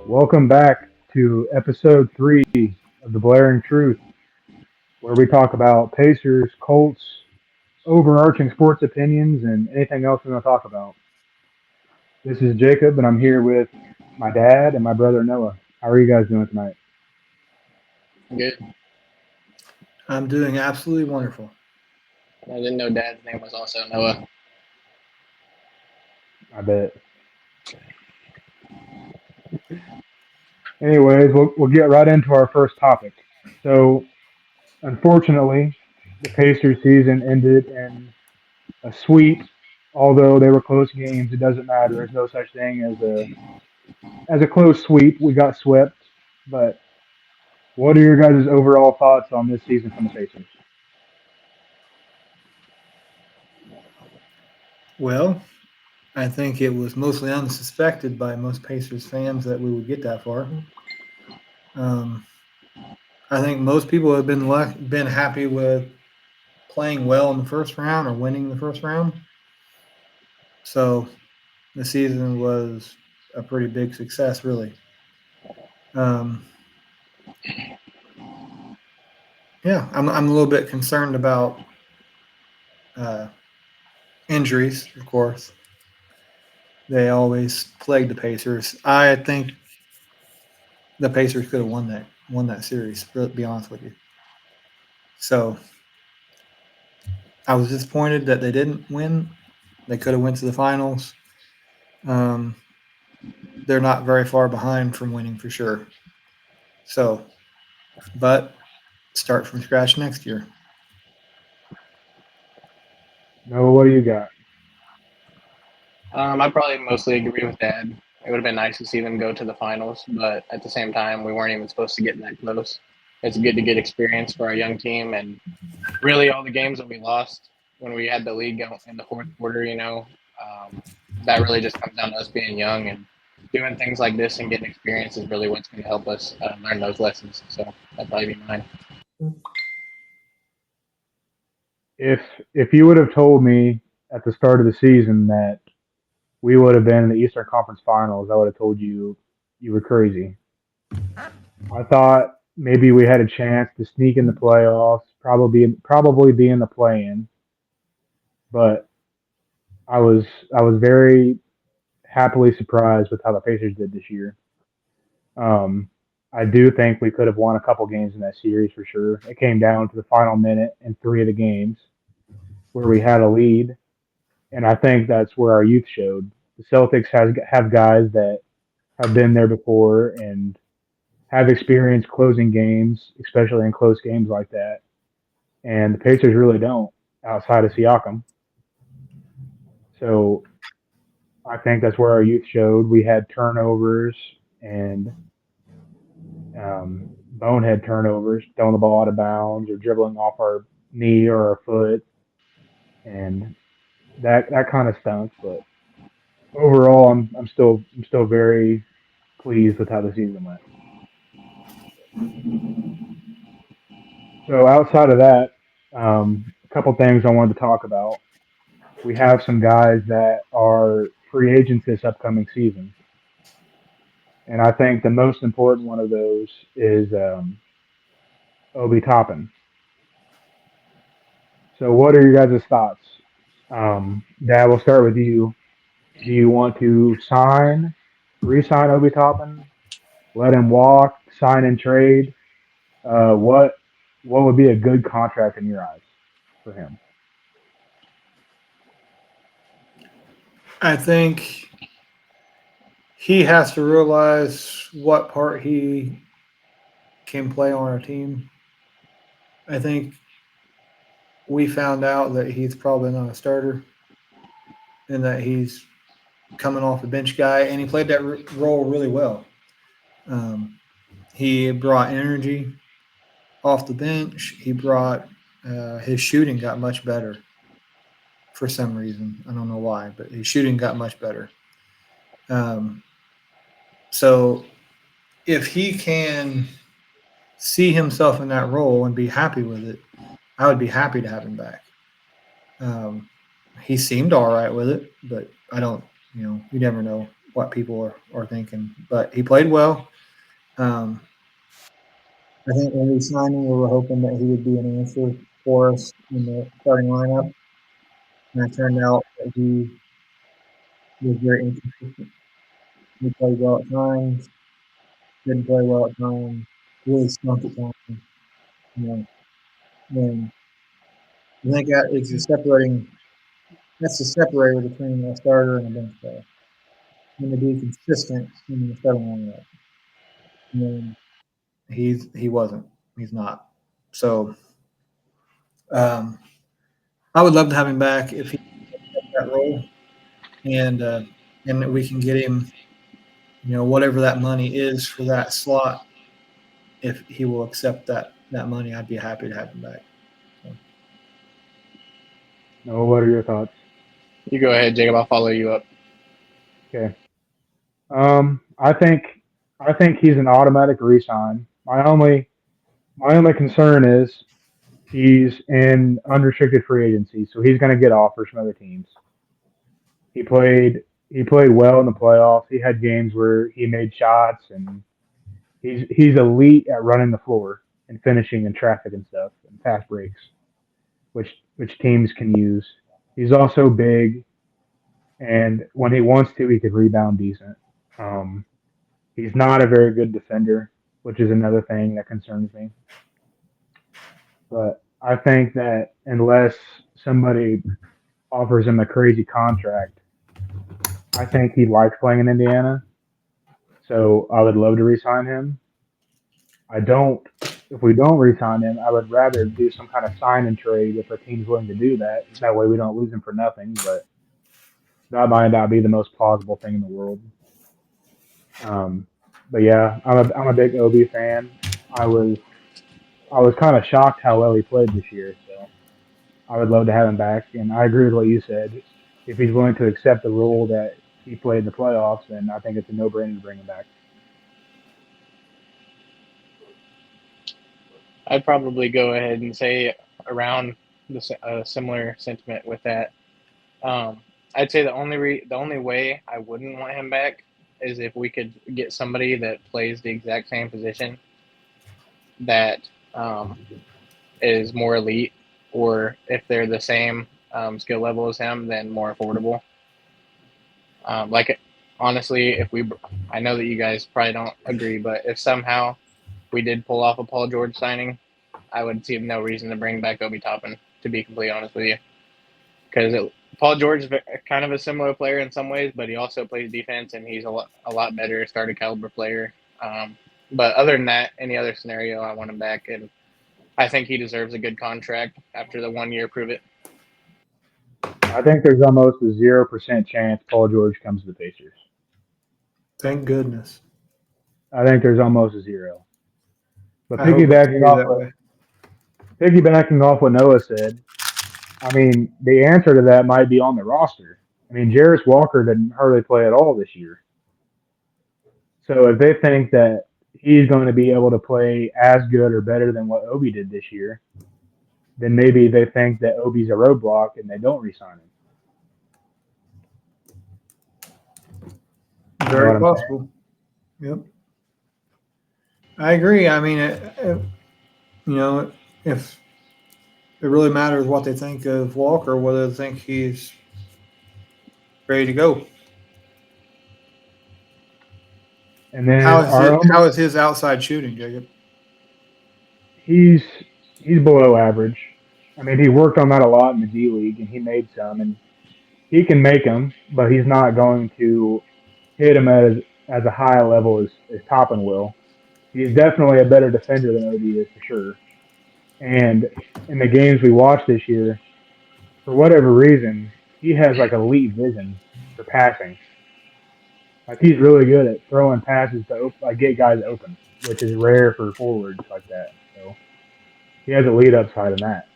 Welcome back to episode 3 of the Blairing Truth, where we talk about Pacers, Colts, overarching sports opinions, and anything else we want to talk about. This is Jacob, and I'm here with my dad and my brother Noah. How are you guys doing tonight? Good. I'm doing absolutely wonderful. I didn't know Dad's name was also Noah. I bet. Anyways, we'll get right into our first topic. So, unfortunately, the Pacers season ended in a sweep. Although they were close games, it doesn't matter. There's no such thing as a close sweep. We got swept, but what are your guys' overall thoughts on this season from the Pacers? Well, I think it was mostly unsuspected by most Pacers fans that we would get that far. Um, I think most people have been happy with playing well in the first round or winning the first round. So the season was a pretty big success, really. Um, yeah, I'm a little bit concerned about uh, injuries, of course. They always plague the Pacers. I think the Pacers could have won that series. To be honest with you, so I was disappointed that they didn't win. They could have went to the finals. Um, they're not very far behind from winning for sure. So, but start from scratch next year. Noah, what do you got? I probably mostly agree with Dad. It would have been nice to see them go to the finals, but at the same time, we weren't even supposed to get that close. It's good to get experience for our young team, and really all the games that we lost when we had the lead go in the fourth quarter, that really just comes down to us being young and doing things like this and getting experience is really what's going to help us learn those lessons. So that'd probably be mine. If if you would have told me at the start of the season that we would have been in the Eastern Conference Finals, I would have told you you were crazy. I thought maybe we had a chance to sneak in the playoffs, probably be in the play-in, but I was very happily surprised with how the Pacers did this year. Um, I do think we could have won a couple games in that series for sure. It came down to the final minute in 3 of the games where we had a lead, and I think that's where our youth showed. The Celtics have guys that have been there before and have experience closing games, especially in close games like that. And the Pacers really don't outside of Siakam. So I think that's where our youth showed. We had turnovers and bonehead turnovers, throwing the ball out of bounds or dribbling off our knee or our foot, and that kind of stunk. But overall, I'm still very pleased with how the season went. So outside of that, a couple things I wanted to talk about. We have some guys that are free agents this upcoming season, and I think the most important one of those is Obi Toppin. So, what are your guys' thoughts? Dad, we'll start with you. Do you want to re-sign Obi Toppin, let him walk, sign and trade? What would be a good contract in your eyes for him? I think he has to realize what part he can play on our team. I think we found out that he's probably not a starter and that he's coming off a bench guy, and he played that role really well. Um, he brought energy off the bench. He brought his shooting got much better for some reason. I don't know why, but his shooting got much better. Um, so if he can see himself in that role and be happy with it, I would be happy to have him back. Um, he seemed all right with it, but I don't, you never know what people are thinking. But he played well. Um, I think when we signed him, we were hoping that he would be an answer for us in the starting lineup. And it turned out that he was very inconsistent. He played well at times, didn't play well at times, really stunk at times. You know, and I think that's the separator between a starter and a bench player. And to be consistent in the starting lineup. And he wasn't. He's not. So um, I would love to have him back if he took that role, and and we can get him, whatever that money is for that slot. If he will accept that money, I'd be happy to have him back. So. No, what are your thoughts? You go ahead, Jacob. I'll follow you up. Okay. I think he's an automatic re-sign. My only concern is he's in unrestricted free agency, so he's going to get offers from other teams. He played well in the playoffs. He had games where he made shots, and he's elite at running the floor and finishing in traffic and stuff and fast breaks, which teams can use. He's also big, and when he wants to, he could rebound decent. Um, he's not a very good defender, which is another thing that concerns me. But I think that unless somebody offers him a crazy contract, I think he likes playing in Indiana. So I would love to re-sign him. I don't. If we don't re-sign him, I would rather do some kind of sign and trade if a team's willing to do that. That way we don't lose him for nothing. But that might not be the most plausible thing in the world. Um, but yeah, I'm a big Obi fan. I was I was kind of shocked how well he played this year. So I would love to have him back. And I agree with what you said. If he's willing to accept the role that he played in the playoffs, then I think it's a no-brainer to bring him back. I'd probably go ahead and say around similar sentiment with that. I'd say the only way I wouldn't want him back is if we could get somebody that plays the exact same position that is more elite, or if they're the same skill level as him, then more affordable. Like honestly, I know that you guys probably don't agree, but if somehow we did pull off a Paul George signing, I would see no reason to bring back Obi Toppin. To be completely honest with you, because Paul George is kind of a similar player in some ways, but he also plays defense, and he's a lot better starter caliber player. But other than that, any other scenario, I want him back, and I think he deserves a good contract after the 1 year. Prove it. I think there's almost a 0% chance Paul George comes to the Pacers. Thank goodness. I think there's almost a zero. But I hope it stays that way. piggybacking off what Noah said, I mean, the answer to that might be on the roster. I mean, Jarris Walker didn't hardly play at all this year. So if they think that he's going to be able to play as good or better than what Obi did this year, then maybe they think that Obi's a roadblock and they don't resign him. You know Very what I'm possible. Yep. I agree. I mean, if it really matters what they think of Walker, whether they think he's ready to go. And then How is his outside shooting, Jacob? he's he's below average. I mean, he worked on that a lot in the G League, and he made some, and he can make them, but he's not going to hit them as a high level as Toppin will. He's definitely a better defender than Obi is for sure. And in the games we watched this year, for whatever reason, he has like elite vision for passing. Like he's really good at throwing passes to like get guys open, which is rare for forwards like that. So he has a lead upside in that.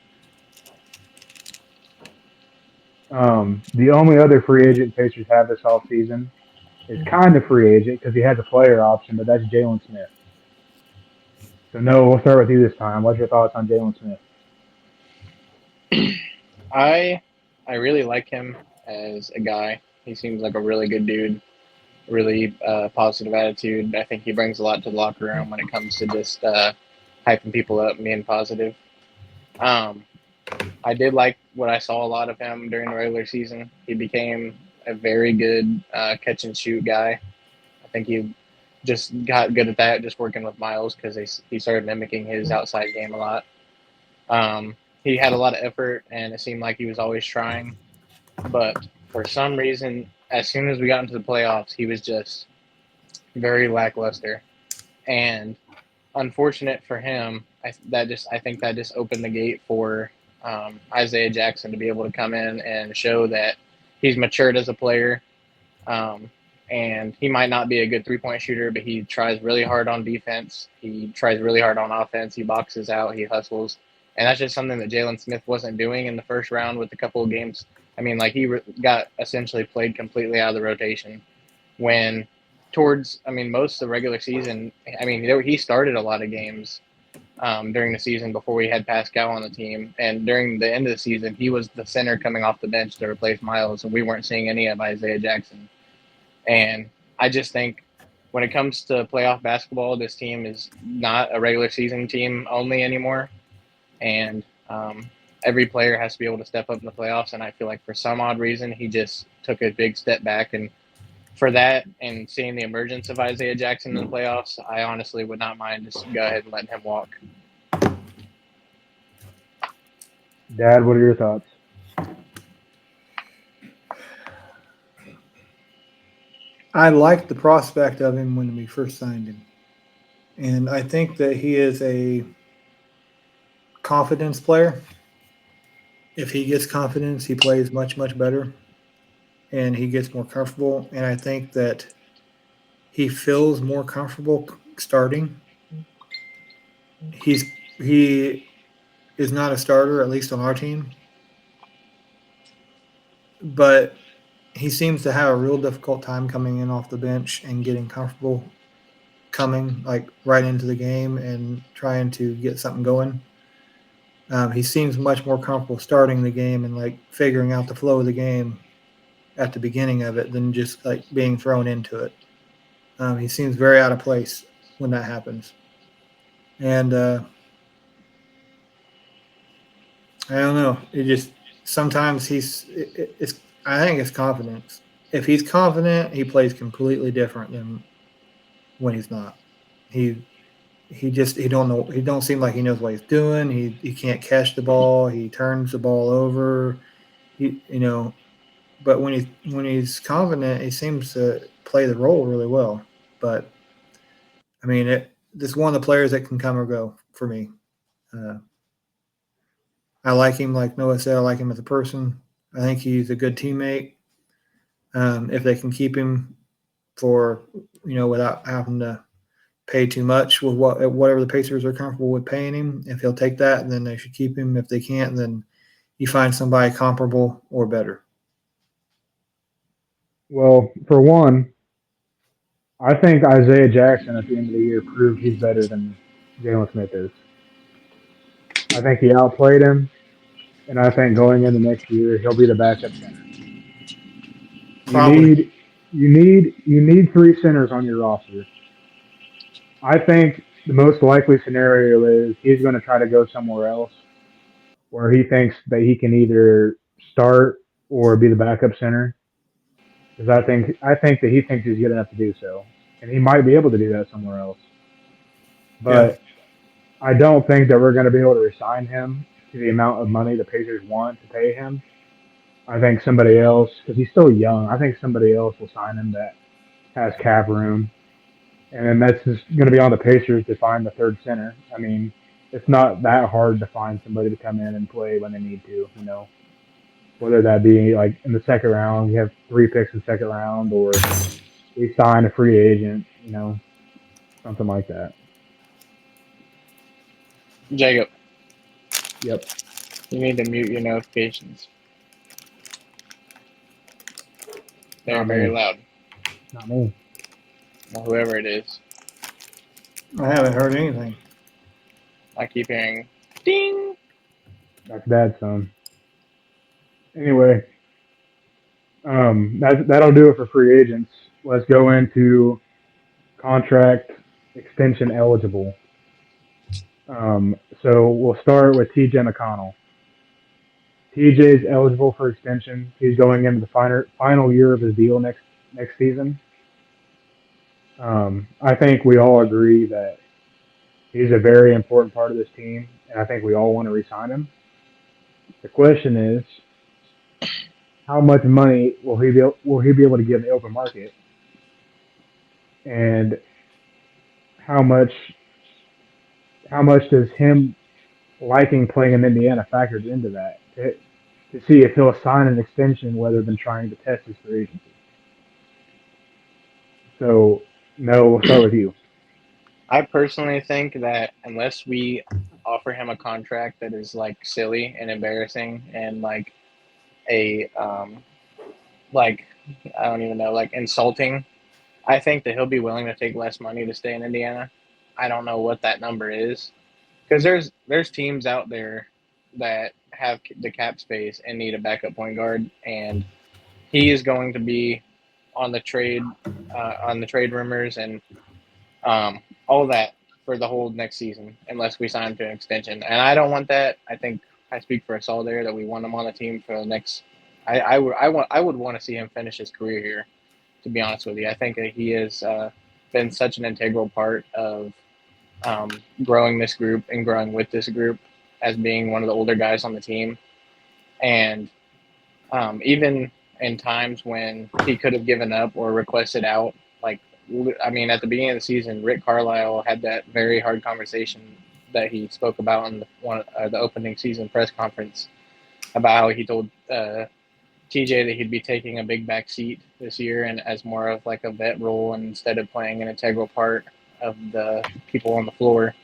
The only other free agent Pacers have this offseason is kind of free agent because he has a player option, but that's Jalen Smith. So no, we'll start with you this time. What's your thoughts on Jalen Smith? I really like him as a guy. He seems like a really good dude, really positive attitude. I think he brings a lot to the locker room when it comes to just hyping people up and being positive. I did like what I saw a lot of him during the regular season. He became a very good catch and shoot guy. I think he just got good at that just working with Miles because he started mimicking his outside game a lot. He had a lot of effort, and it seemed like he was always trying. But for some reason, as soon as we got into the playoffs, he was just very lackluster. And unfortunate for him, I think that just opened the gate for Isaiah Jackson to be able to come in and show that he's matured as a player. And he might not be a good 3-point shooter, but he tries really hard on defense. He tries really hard on offense. He boxes out. He hustles. And that's just something that Jalen Smith wasn't doing in the first round with a couple of games. I mean, like he got essentially played completely out of the rotation when most of the regular season, he started a lot of games during the season before we had Pascal on the team. And during the end of the season, he was the center coming off the bench to replace Miles, and we weren't seeing any of Isaiah Jackson. And I just think when it comes to playoff basketball, this team is not a regular season team only anymore. And every player has to be able to step up in the playoffs. And I feel like for some odd reason, he just took a big step back. And for that and seeing the emergence of Isaiah Jackson in the playoffs, I honestly would not mind just go ahead and letting him walk. Dad, what are your thoughts? I liked the prospect of him when we first signed him. And I think that he is a confidence player. If he gets confidence, he plays much, much better. And he gets more comfortable. And I think that he feels more comfortable starting. He is not a starter, at least on our team. But he seems to have a real difficult time coming in off the bench and getting comfortable coming like right into the game and trying to get something going. He seems much more comfortable starting the game and like figuring out the flow of the game at the beginning of it than just like being thrown into it. He seems very out of place when that happens. And I don't know. It just sometimes it's I think it's confidence. If he's confident, he plays completely different than when he's not. He don't know. He don't seem like he knows what he's doing. He can't catch the ball. He turns the ball over. but when he's confident, he seems to play the role really well. But I mean, this is one of the players that can come or go for me. I like him, like Noah said. I like him as a person. I think he's a good teammate. If they can keep him for without having to pay too much with whatever the Pacers are comfortable with paying him, if he'll take that, then they should keep him. If they can't, then you find somebody comparable or better. Well, for one, I think Isaiah Jackson at the end of the year proved he's better than Jalen Smith is. I think he outplayed him, and I think going into next year he'll be the backup center. You Probably. need you need three centers on your roster. I think the most likely scenario is he's going to try to go somewhere else where he thinks that he can either start or be the backup center. Because I think that he thinks he's good enough to do so, and he might be able to do that somewhere else. Yeah. But I don't think that we're going to be able to resign him to the amount of money the Pacers want to pay him. I think somebody else, because he's still young, I think somebody else will sign him that has cap room. And then that's just going to be on the Pacers to find the third center. I mean, it's not that hard to find somebody to come in and play when they need to. Whether that be like in the second round, we have 3 picks in the second round, or we sign a free agent, something like that. Jacob, Yep, you need to mute your notifications. They're not very me. loud. Not me. Or whoever it is. I haven't heard anything. I keep hearing ding. That's Dad's son. Anyway, that'll do it for free agents. Let's go into contract extension eligible. So we'll start with TJ McConnell. TJ is eligible for extension. He's going into the final year of his deal next season. I think we all agree that he's a very important part of this team, and I think we all want to re-sign him. The question is, how much money will he be able to get in the open market, and how much how much does him liking playing in Indiana factors into that to see if he'll sign an extension rather than trying to test his free agency. So, no, we'll start with you. I personally think that unless we offer him a contract that is like silly and embarrassing and like a like I don't even know, like insulting, I think that he'll be willing to take less money to stay in Indiana. I don't know what that number is because there's teams out there that have the cap space and need a backup point guard, and he is going to be on the trade rumors and all that for the whole next season unless we sign him to an extension. And I don't want that. I think I speak for us all there that we want him on the team for the next. I would want to see him finish his career here. To be honest with you, I think that he has been such an integral part of growing this group and growing with this group as being one of the older guys on the team. And even in times when he could have given up or requested out, like, I mean, at the beginning of the season, Rick Carlisle had that very hard conversation that he spoke about in the opening season press conference about how he told TJ that he'd be taking a big back seat this year and as more of like a vet role and instead of playing an integral part of the people on the floor.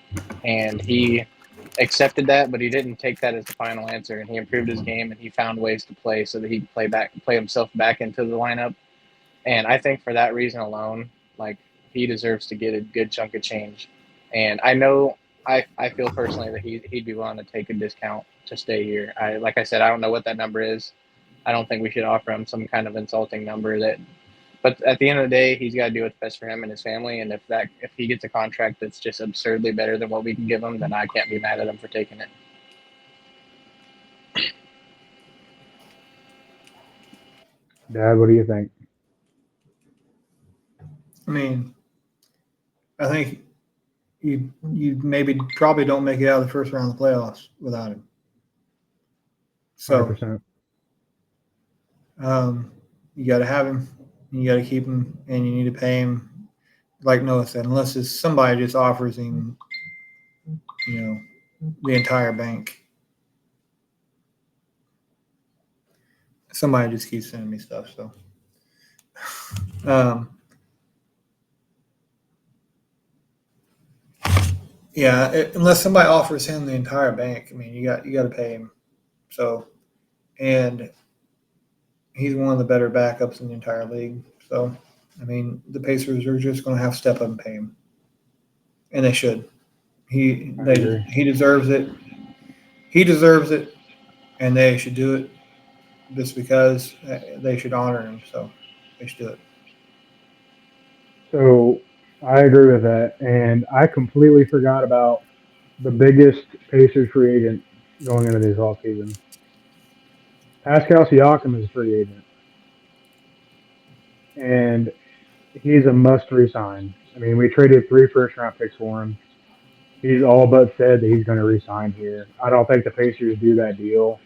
And he accepted that, but he didn't take that as the final answer. And he improved his game and he found ways to play so that he could play himself back into the lineup. And I think for that reason alone, like he deserves to get a good chunk of change. And I know I feel personally that he'd be willing to take a discount to stay here. Like I said, I don't know what that number is. I don't think we should offer him some kind of insulting number that. But at the end of the day, he's got to do what's best for him and his family. And if he gets a contract that's just absurdly better than what we can give him, then I can't be mad at him for taking it. Dad, what do you think? I mean, I think you maybe probably don't make it out of the first round of the playoffs without him. So 100%. You got to have him. You got to keep him, and you need to pay him. Like Noah said, unless it's somebody just offers him, the entire bank. Somebody just keeps sending me stuff. So, unless somebody offers him the entire bank, I mean, you got to pay him. So, and he's one of the better backups in the entire league. So, I mean, the Pacers are just going to have to step up and pay him, and they should. He deserves it. He deserves it, and they should do it just because they should honor him. So they should do it. So I agree with that, and I completely forgot about the biggest Pacers free agent going into this offseason. Pascal Siakam is a free agent, and he's a must resign. I mean, we traded 3 first-round picks for him. He's all but said that he's going to resign here. I don't think the Pacers do that deal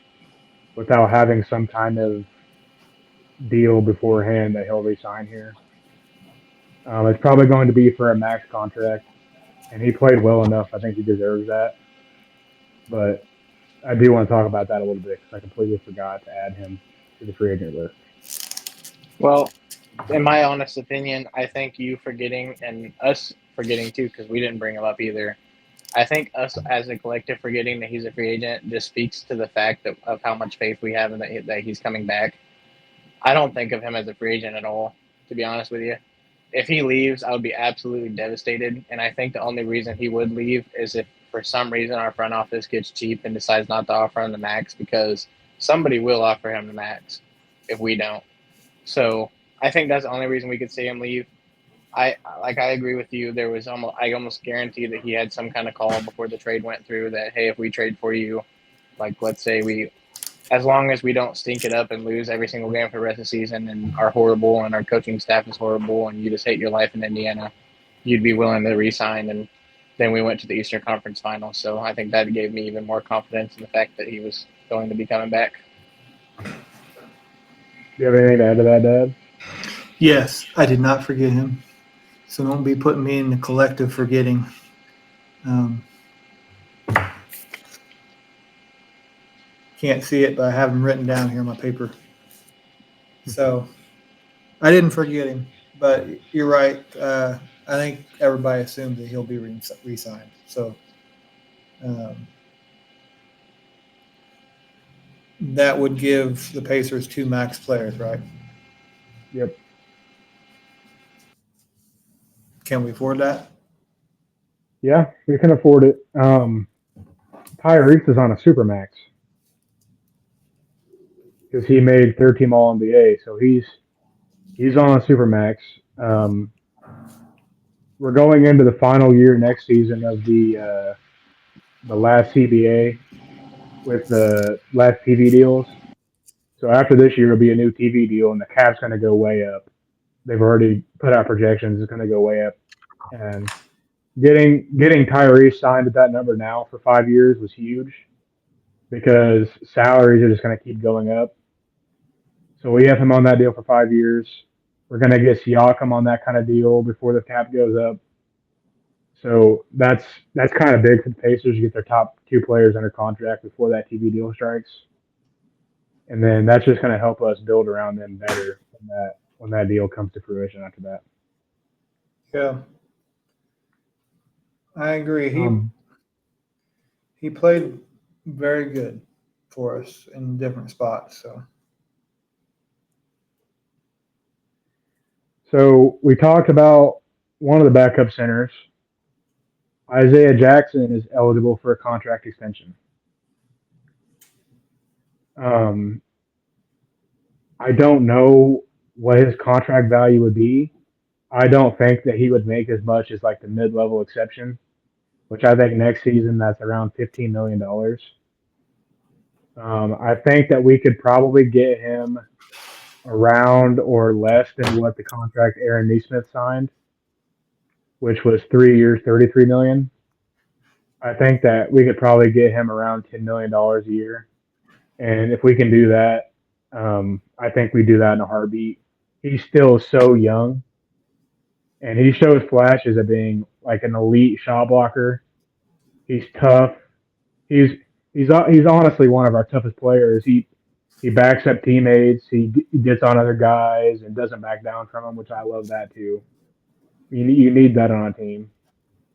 without having some kind of deal beforehand that he'll resign here. It's probably going to be for a max contract, and he played well enough. I think he deserves that. But I do want to talk about that a little bit because I completely forgot to add him to the free agent list. Well, in my honest opinion, I think you forgetting and us forgetting too, because we didn't bring him up either. I think us as a collective forgetting that he's a free agent just speaks to the fact of how much faith we have in that he's coming back. I don't think of him as a free agent at all, to be honest with you. If he leaves, I would be absolutely devastated. And I think the only reason he would leave is if for some reason our front office gets cheap and decides not to offer him the max, because somebody will offer him the max if we don't. So I think that's the only reason we could see him leave. I agree with you. There was almost guarantee that he had some kind of call before the trade went through that, hey, if we trade for you, like let's say as long as we don't stink it up and lose every single game for the rest of the season and are horrible and our coaching staff is horrible and you just hate your life in Indiana, you'd be willing to resign. And then we went to the Eastern Conference Finals. So I think that gave me even more confidence in the fact that he was going to be coming back. Do you have anything to add to that, Dad? Yes, I did not forget him. So don't be putting me in the collective forgetting. Can't see it, but I have him written down here on my paper. So I didn't forget him, but you're right. I think everybody assumes that he'll be re-signed. So that would give the Pacers 2 max players, right? Yep. Can we afford that? Yeah, we can afford it. Tyrese is on a supermax because he made third team All NBA, so he's on a supermax. We're going into the final year next season of the last CBA with the last TV deals. So after this year, it'll be a new TV deal, and the cap's going to go way up. They've already put out projections; it's going to go way up. And getting Tyrese signed at that number now for 5 years was huge because salaries are just going to keep going up. So we have him on that deal for 5 years. We're going to get Siakam on that kind of deal before the cap goes up. So that's kind of big for the Pacers to get their top 2 players under contract before that TV deal strikes. And then that's just going to help us build around them better when that deal comes to fruition after that. Yeah, I agree. He played very good for us in different spots. So we talked about one of the backup centers. Isaiah Jackson is eligible for a contract extension. I don't know what his contract value would be. I don't think that he would make as much as like the mid-level exception, which I think next season that's around $15 million. I think that we could probably get him around or less than what the contract Aaron Neesmith signed, which was 3 years, $33 million. I think that we could probably get him around $10 million a year, and if we can do that, I think we do that in a heartbeat. He's still so young, and he shows flashes of being like an elite shot blocker. He's tough. He's he's honestly one of our toughest players. He backs up teammates. He gets on other guys and doesn't back down from them, which I love that too. You need that on a team.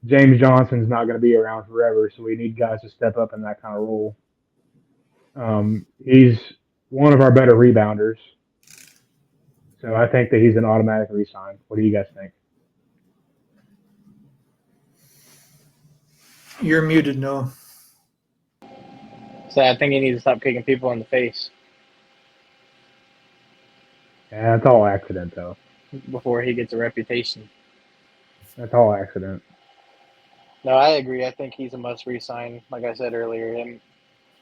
James Johnson's not going to be around forever, so we need guys to step up in that kind of role. He's one of our better rebounders, so I think that he's an automatic resign. What do you guys think? You're muted, Noah. So I think he needs to stop kicking people in the face Yeah, it's all accident though. before he gets a reputation. That's all accident. No, I agree. I think he's a must resign. Like I said earlier,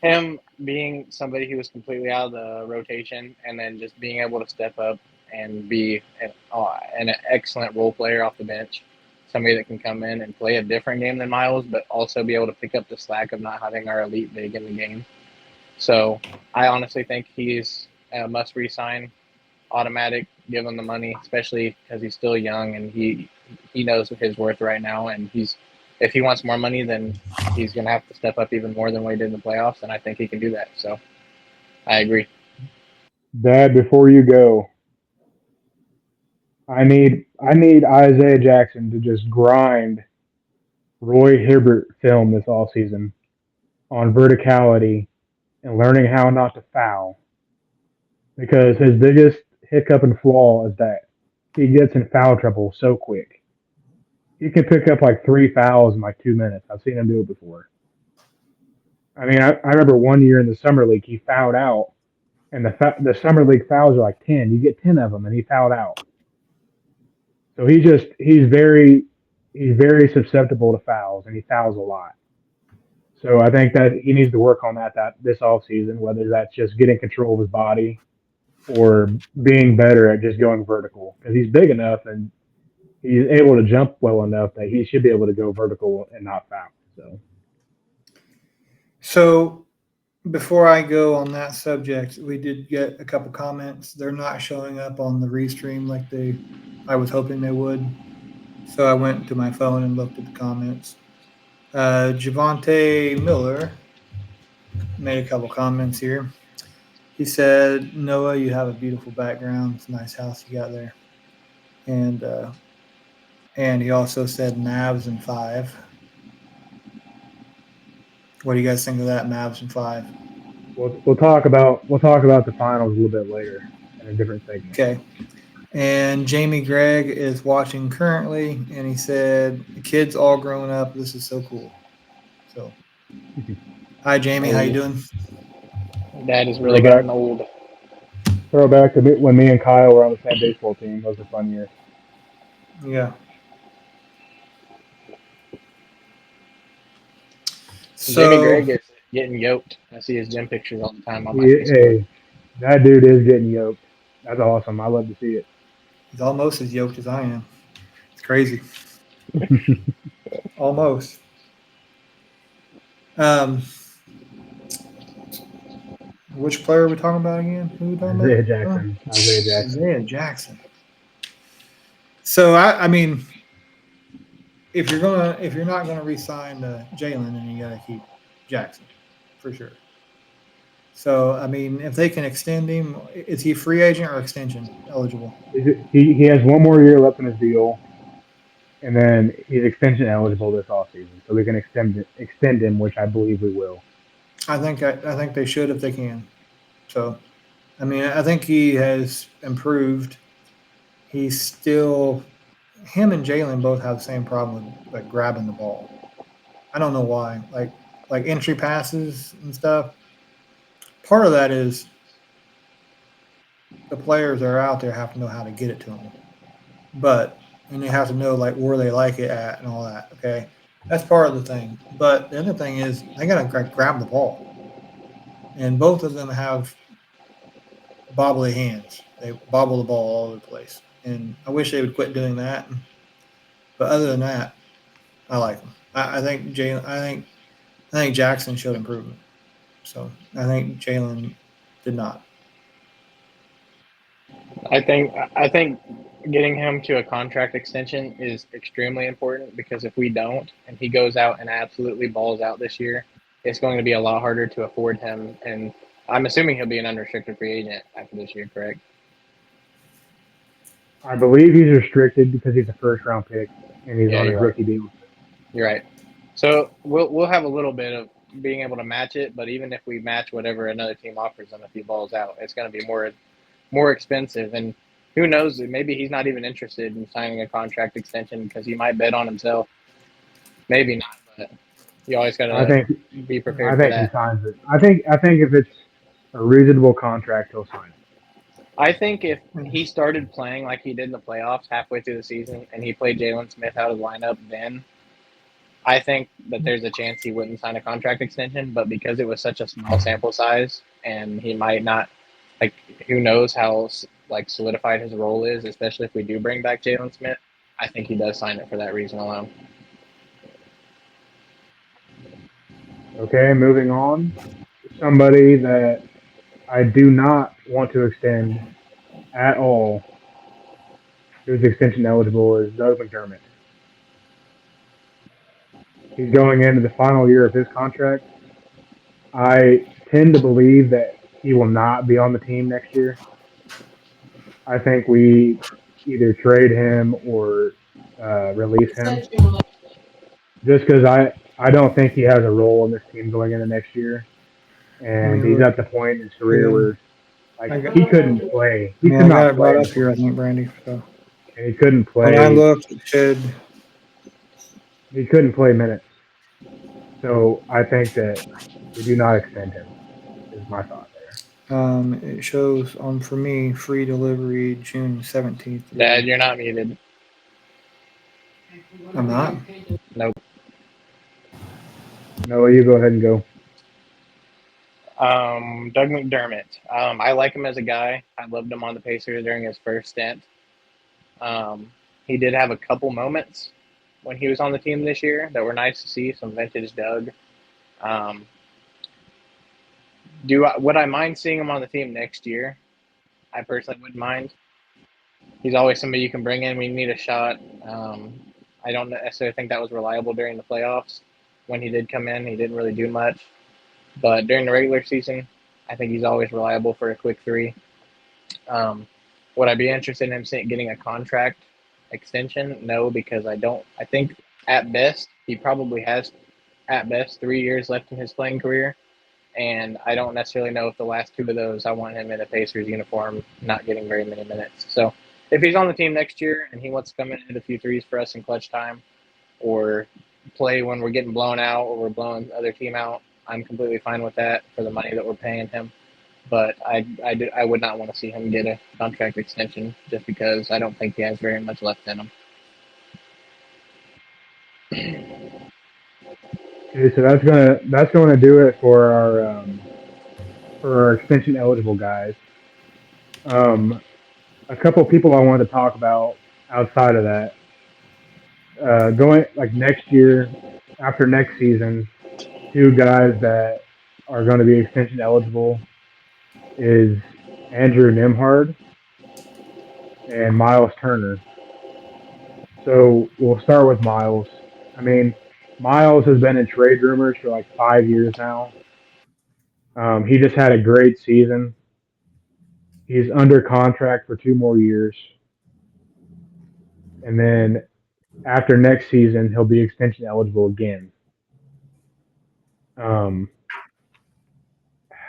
him being somebody who was completely out of the rotation and then just being able to step up and be an excellent role player off the bench, somebody that can come in and play a different game than Miles, but also be able to pick up the slack of not having our elite big in the game. So I honestly think he's a must resign, automatic, give him the money, especially because he's still young and he knows his worth right now. And if he wants more money, then he's going to have to step up even more than what he did in the playoffs. And I think he can do that. So I agree. Dad, before you go, I need Isaiah Jackson to just grind Roy Hibbert film this all season on verticality and learning how not to foul because his biggest hiccup and flaw is that he gets in foul trouble so quick. He can pick up like 3 fouls in like 2 minutes. I've seen him do it before. I mean, I remember one year in the summer league he fouled out, and the summer league fouls are like 10. You get 10 of them, and he fouled out. So he's very susceptible to fouls, and he fouls a lot. So I think that he needs to work on that this off season, whether that's just getting control of his body or being better at just going vertical because he's big enough and he's able to jump well enough that he should be able to go vertical and not foul. So before I go on that subject, we did get a couple comments. They're not showing up on the restream like I was hoping they would. So I went to my phone and looked at the comments. Javante Miller made a couple comments here. He said, "Noah, you have a beautiful background. It's a nice house you got there." And he also said Mavs and 5. What do you guys think of that, Mavs and 5? We'll talk about the finals a little bit later in a different segment. Okay. And Jamie Gregg is watching currently, and he said, "The kids all growing up. This is so cool." So, hi Jamie, how you doing? Dad is really getting old. Throwback to when me and Kyle were on the same baseball team. Those were fun years. Yeah. So, Jimmy Gregg is getting yoked. I see his gym pictures all the time on my Facebook. Hey, that dude is getting yoked. That's awesome. I love to see it. He's almost as yoked as I am. It's crazy. Almost. Which player are we talking about again? Who are we talking Isaiah about? Jackson. Oh. Isaiah Jackson. Isaiah Jackson. So I mean, if you're not gonna re-sign Jalen, then you gotta keep Jackson for sure. So I mean, if they can extend him, is he free agent or extension eligible? He has one more year left in his deal, and then he's extension eligible this offseason, so we can extend him, which I believe we will. I think they should if they can. So, I mean, I think he has improved. He's still him and Jalen both have the same problem with like grabbing the ball. I don't know why. Like entry passes and stuff. Part of that is the players that are out there have to know how to get it to them. And they have to know like where they like it at and all that. Okay, that's part of the thing. But the other thing is they gotta grab the ball, and both of them have bobbly hands. They bobble the ball all over the place, and I wish they would quit doing that. But other than that, I like them. I think Jalen. I think Jackson showed improvement. So I think Jalen did not. I think getting him to a contract extension is extremely important because if we don't and he goes out and absolutely balls out this year, it's going to be a lot harder to afford him. And I'm assuming he'll be an unrestricted free agent after this year, correct? I believe he's restricted because he's a first round pick and he's Yeah, on his you're right. rookie deal. You're right. So we'll have a little bit of being able to match it, but even if we match whatever another team offers him if he balls out, it's going to be more expensive. And who knows? Maybe he's not even interested in signing a contract extension because he might bet on himself. Maybe not, but you always got I to think be I prepared for think he that. signs it. I think if it's a reasonable contract, he'll sign it. I think if he started playing like he did in the playoffs halfway through the season and he played Jalen Smith out of the lineup, then I think that there's a chance he wouldn't sign a contract extension. But because it was such a small sample size and he might not, like, who knows how like solidified his role is, especially if we do bring back Jalen Smith. I think he does sign it for that reason alone. Okay, moving on. Somebody that I do not want to extend at all, who's extension eligible, is Doug McDermott. He's going into the final year of his contract. I tend to believe that he will not be on the team next year. I think we either trade him or release him, just because I don't think he has a role in this team going into next year, Let me and he's look at the point in his career here. where like I got, he couldn't play, he yeah, could I got not it play brought in up the here, I playoffs, think, Brandy. So and he couldn't when I play looked, it said he couldn't play minutes. So I think that we do not extend him. Is my thought there. it shows on for me free delivery June 17th Dad, through. you're not muted. I'm not. Nope. Noah, you go ahead and go. Doug McDermott. I like him as a guy. I loved him on the Pacers during his first stint. Um, he did have a couple moments when he was on the team this year that were nice to see. Some vintage Doug. Um, would I mind seeing him on the team next year? I personally wouldn't mind. He's always somebody you can bring in when you need a shot. I don't necessarily think that was reliable during the playoffs. When he did come in, he didn't really do much. But during the regular season, I think he's always reliable for a quick three. Um, would I be interested in him getting a contract extension? No, because I don't. I think at best he probably has at best 3 years left in his playing career, and I don't necessarily know if the last two of those I want him in a Pacers uniform, not getting very many minutes. So if he's on the team next year and he wants to come in and hit a few threes for us in clutch time, or play when we're getting blown out or we're blowing the other team out, I'm completely fine with that for the money that we're paying him. But I would not want to see him get a contract extension just because I don't think he has very much left in him. Okay, so that's gonna do it for our extension eligible guys. Um, a couple people I wanted to talk about outside of that. Going like next year, after next season, two guys that are going to be extension eligible is Andrew Nimhard and Miles Turner. So we'll start with Miles. I mean, Miles has been in trade rumors for like 5 years now. He just had a great season. He's under contract for 2 more years, and then after next season, he'll be extension eligible again. Um,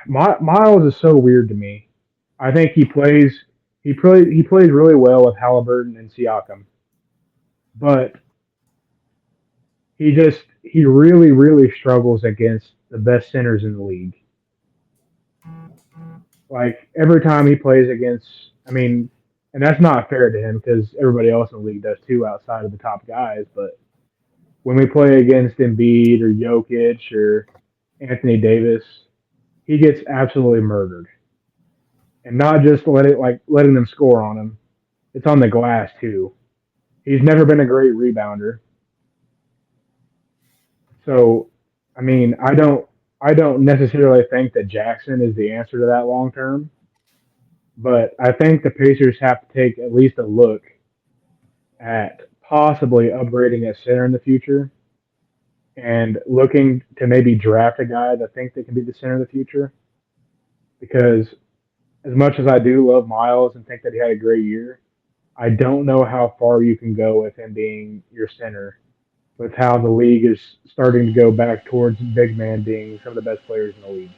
Miles is so weird to me. I think he plays really well with Halliburton and Siakam, but he really struggles against the best centers in the league. Like every time he plays against, I mean, and that's not fair to him because everybody else in the league does too outside of the top guys. But when we play against Embiid or Jokic or Anthony Davis, he gets absolutely murdered, and not just letting them score on him. It's on the glass too. He's never been a great rebounder. So, I mean, I don't necessarily think that Jackson is the answer to that long term. but I think the Pacers have to take at least a look at possibly upgrading a center in the future and looking to maybe draft a guy that thinks they can be the center of the future. Because as much as I do love Miles and think that he had a great year, I don't know how far you can go with him being your center with how the league is starting to go back towards big man being some of the best players in the league.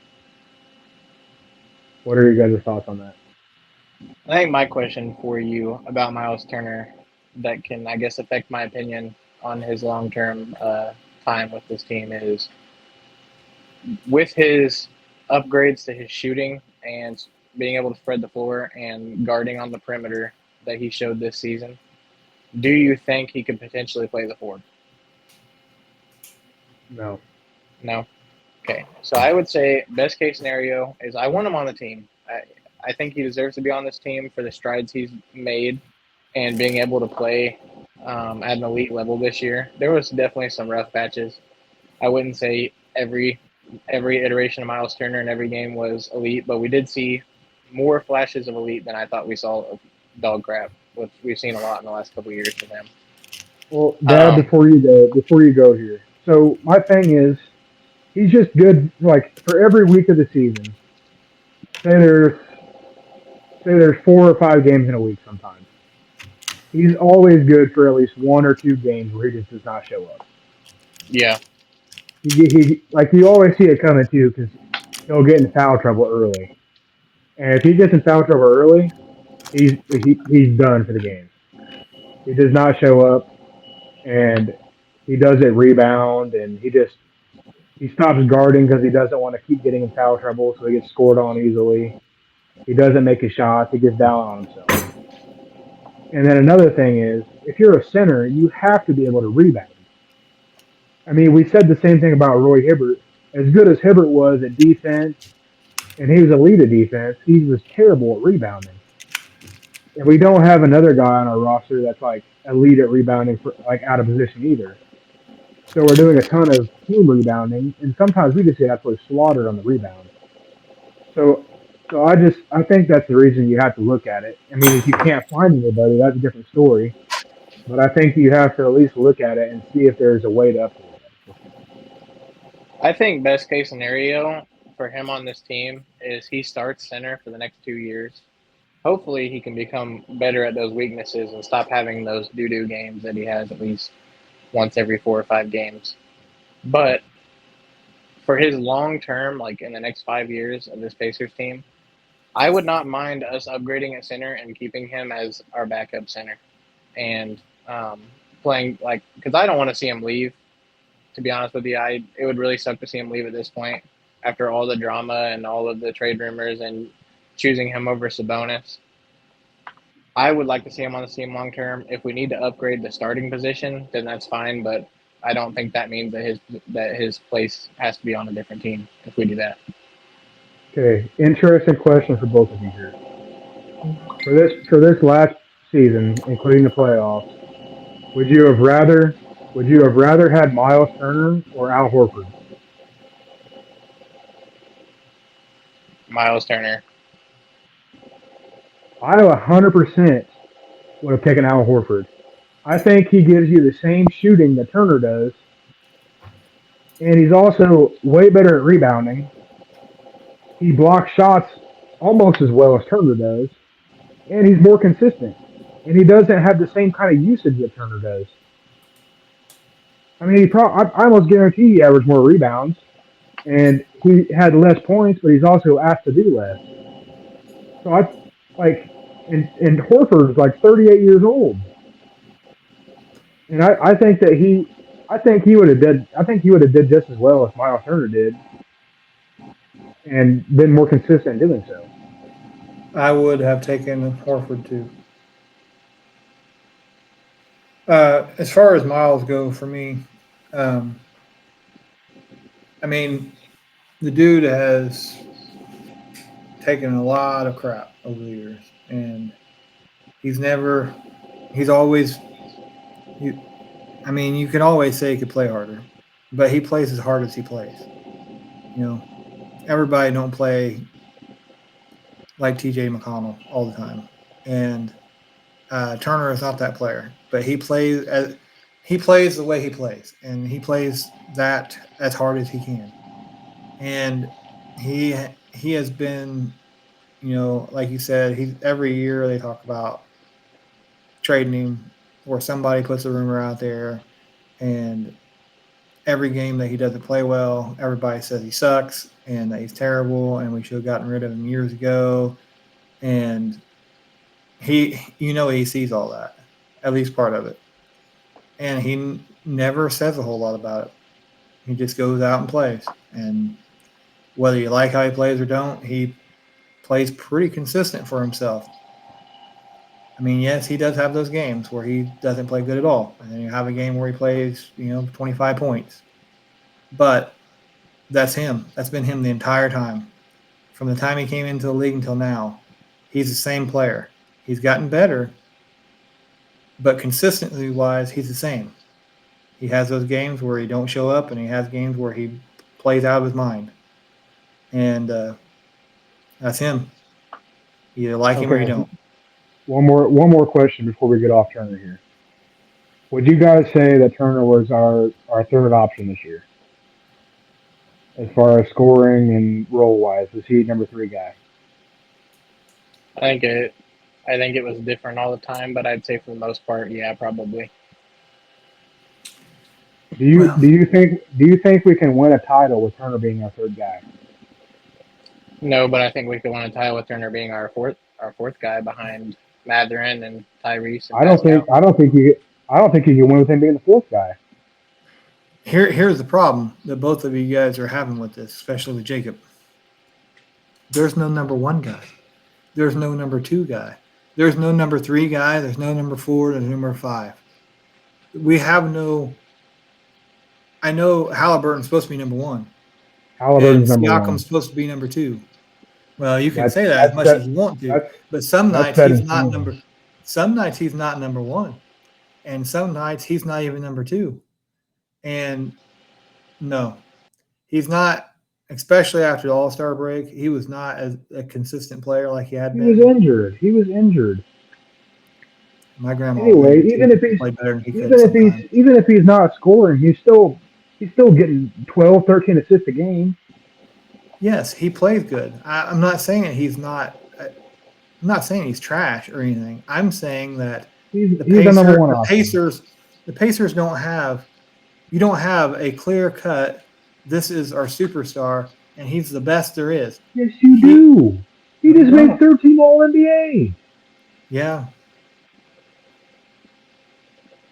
What are your guys' thoughts on that? I think my question for you about Miles Turner that can, I guess, affect my opinion on his long term time with this team is with his upgrades to his shooting and being able to spread the floor and guarding on the perimeter that he showed this season. Do you think he could potentially play the four? No. No. Okay. So I would say best case scenario is I want him on the team. I think he deserves to be on this team for the strides he's made and being able to play at an elite level this year. There was definitely some rough patches. I wouldn't say every iteration of Miles Turner in every game was elite, but we did see more flashes of elite than I thought we saw of dog crap, which we've seen a lot in the last couple of years from him. Well, Dad, Um, before you go here. So my thing is, he's just good. Like for every week of the season, say there's say there's 4 or 5 games in a week. Sometimes he's always good for at least 1 or 2 games where he just does not show up. yeah, He like you always see it coming too because he'll get in foul trouble early, and if he gets in foul trouble early, he's done for the game. He does not show up, and he doesn't rebound, and he stops guarding because he doesn't want to keep getting in foul trouble, so he gets scored on easily. He doesn't make his shots. He gets down on himself. And then another thing is, if you're a center, you have to be able to rebound. I mean, we said the same thing about Roy Hibbert. As good as Hibbert was at defense, and he was elite at defense, he was terrible at rebounding. And we don't have another guy on our roster that's like elite at rebounding for like out of position either. So we're doing a ton of team rebounding, and sometimes we just get absolutely slaughtered on the rebound. So, so I think that's the reason you have to look at it. I mean, if you can't find anybody, that's a different story. But I think you have to at least look at it and see if there's a way to upgrade it. I think best case scenario for him on this team is he starts center for the next 2 years. Hopefully, he can become better at those weaknesses and stop having those doo doo games that he has at least once every 4 or 5 games. But for his long term, like in the next 5 years of this Pacers team, I would not mind us upgrading at center and keeping him as our backup center and playing like because I don't want to see him leave. To be honest with you, it would really suck to see him leave at this point after all the drama and all of the trade rumors and choosing him over Sabonis. I would like to see him on the team long term. If we need to upgrade the starting position, then that's fine. But I don't think that means that his place has to be on a different team if we do that. Okay, interesting question for both of you here. For this last season, including the playoffs, would you have rather had Miles Turner or Al Horford? Miles Turner. I 100% would have taken Al Horford. I think he gives you the same shooting that Turner does, and he's also way better at rebounding. He blocks shots almost as well as Turner does, and he's more consistent. And he doesn't have the same kind of usage that Turner does. I mean, I almost guarantee he averaged more rebounds, and he had less points, but he's also asked to do less. So I like, and Horford's like 38 years old, and I think that I think he would have did just as well as Miles Turner did, and been more consistent in doing so. I would have taken Horford too. As far as Miles go for me, um, I mean, the dude has taken a lot of crap over the years, and he's always, you, I mean, you can always say he could play harder, but he plays as hard as he plays. You know, everybody don't play like T.J. McConnell all the time, and Turner is not that player. But he plays the way he plays, and he plays that as hard as he can. And he he has been, like you said, he every year they talk about trading him, or somebody puts a rumor out there, and every game that he doesn't play well, everybody says he sucks and that he's terrible, and we should have gotten rid of him years ago. And he sees all that, at least part of it, and he never says a whole lot about it. He just goes out and plays, and whether you like how he plays or don't, he plays pretty consistent for himself. I mean, yes, he does have those games where he doesn't play good at all, and then you have a game where he plays, 25 points. But that's him. That's been him the entire time, from the time he came into the league until now. He's the same player. He's gotten better, but consistency wise, he's the same. He has those games where he don't show up, and he has games where he plays out of his mind, and that's him. You either like him or you Okay, don't. one more question before we get off Turner here. Would you guys say that Turner was our third option this year as far as scoring and role wise? Was he number three guy? I think it. I think it was different all the time, but I'd say for the most part, yeah, probably. Do you Well, do you think do you think we can win a title with Turner being our third guy? No, but I think we could win a title with Turner being our fourth guy behind Matherin and Tyrese and I don't think Pascal. I don't think you I don't think you can win with him being the fourth guy. here's the problem that both of you guys are having with this, especially with Jacob. There's no number one guy. There's no number two guy. There's no number three guy. There's no number four. There's number five. We have no. I know Halliburton's supposed to be number one, and Halliburton's number Siakam's one. supposed to be number two. Well, you can That's say that as that's much set as you want to, that's but some that's nights set he's in not stone. number. Some nights he's not number one, and some nights he's not even number two. And no, he's not. Especially after the All Star break, he was not as a consistent player like he had He was been. injured. He was injured. My grandma was Anyway, injured too. He played better than he could sometimes. even if he's not scoring, he's still getting 12, 13 assists a game. Yes, he plays good. I'm not saying he's not. I'm not saying he's trash or anything. I'm saying that He's the number one option. The Pacers don't have. You don't have a clear cut. This is our superstar, and he's the best there is. Yes, you He, do. He no, you just made don't. 13 All NBA. Yeah,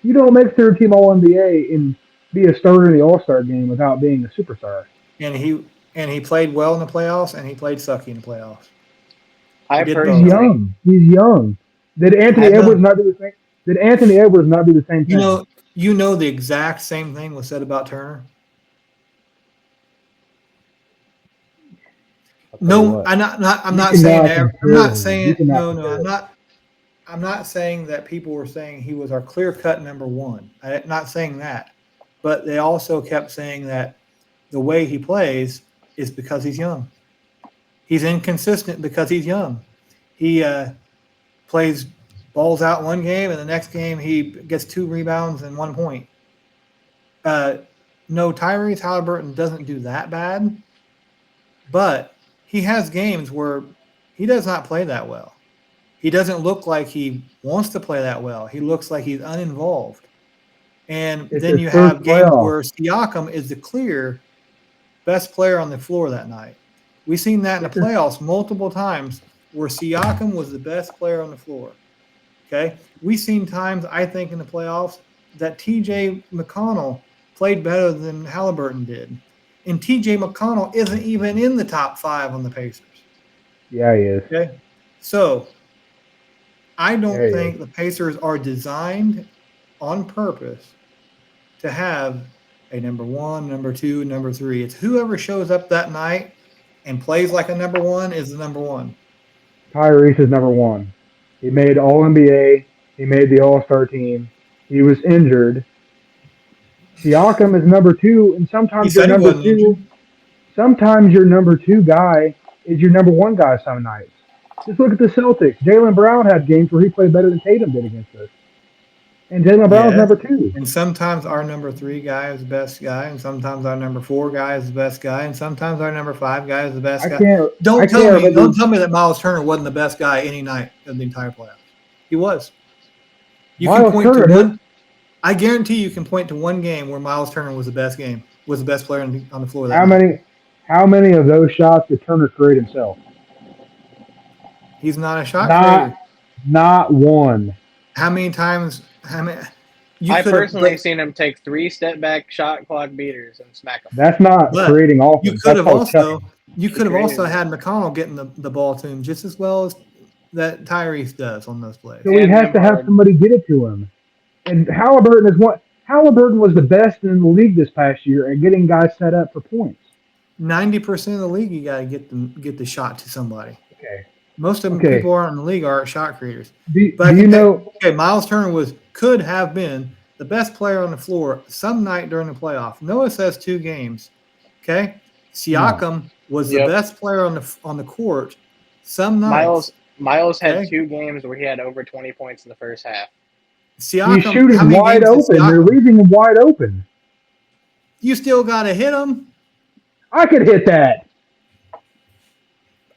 You don't make 13 All NBA and be a starter in the All Star game without being a superstar. and he played well in the playoffs, and he played sucky in the playoffs. He I did He's both. personally, young. He's young. Did Anthony I Edwards know. not do the same? Did Anthony Edwards not do the same You thing? know. You know the exact same thing was said about Turner. I'll tell you No, what. I'm You not saying cannot that. I'm compare not him. You saying cannot no, no. compare him. I'm not saying that people were saying he was our clear cut number one. I'm not saying that, but they also kept saying that the way he plays is because he's young. He's inconsistent because he's young. He plays balls out one game, and the next game he gets 2 rebounds and 1 point. No, Tyrese Halliburton doesn't do that bad, but he has games where he does not play that well. He doesn't look like he wants to play that well. He looks like he's uninvolved. And It's then his you first have games playoff. where Siakam is the clear best player on the floor that night. We've seen that in the It's his, playoffs multiple times where Siakam was the best player on the floor. Okay. We've seen times, I think, in the playoffs that TJ McConnell played better than Halliburton did. And TJ McConnell isn't even in the top 5 on the Pacers. yeah, he is. Okay. So I Yeah, don't he is. think the Pacers are designed on purpose to have a number one, number two, number three. It's whoever shows up that night and plays like a number one is the number one. Tyrese is number one. He made All NBA. He made the All Star team. He was injured. Siakam is number two, and He sometimes your said he number wasn't two, injured. sometimes your number two guy is your number one guy some nights. Just look at the Celtics. Jaylen Brown had games where he played better than Tatum did against us. And Jaylen Brown's Yes. number 2. And sometimes our number 3 guy is the best guy, and sometimes our number 4 guy is the best guy, and sometimes our number 5 guy is the best I guy. can't Don't tell remember. me that Miles Turner wasn't the best guy any night of the entire playoffs. He was. You Miles can point Turner to hit- one. I guarantee you can point to one game where Miles Turner was the best player on the floor that How night. many of those shots did Turner create himself? He's not a shot creator. Not one. How many times? I personally seen him take 3 step-back shot clock beaters and smack them. That's not But creating offense. You could have also created had McConnell getting the ball to him just as well as that Tyrese does on those plays. So he And has to have Nemhard. somebody get it to him. And Halliburton was the best in the league this past year at getting guys set up for points. 90% of the league, you got to get the shot to somebody. Okay. Most of the people aren't in the league are shot creators. Do you know? Okay, Miles Turner could have been the best player on the floor some night during the playoff. Noah says 2 games. Okay, Siakam was the best player on the court some nights. Miles had 2 games where he had over 20 points in the first half. Siakam, He's shooting wide open. They're leaving him wide open. You still got to hit him. I could hit that.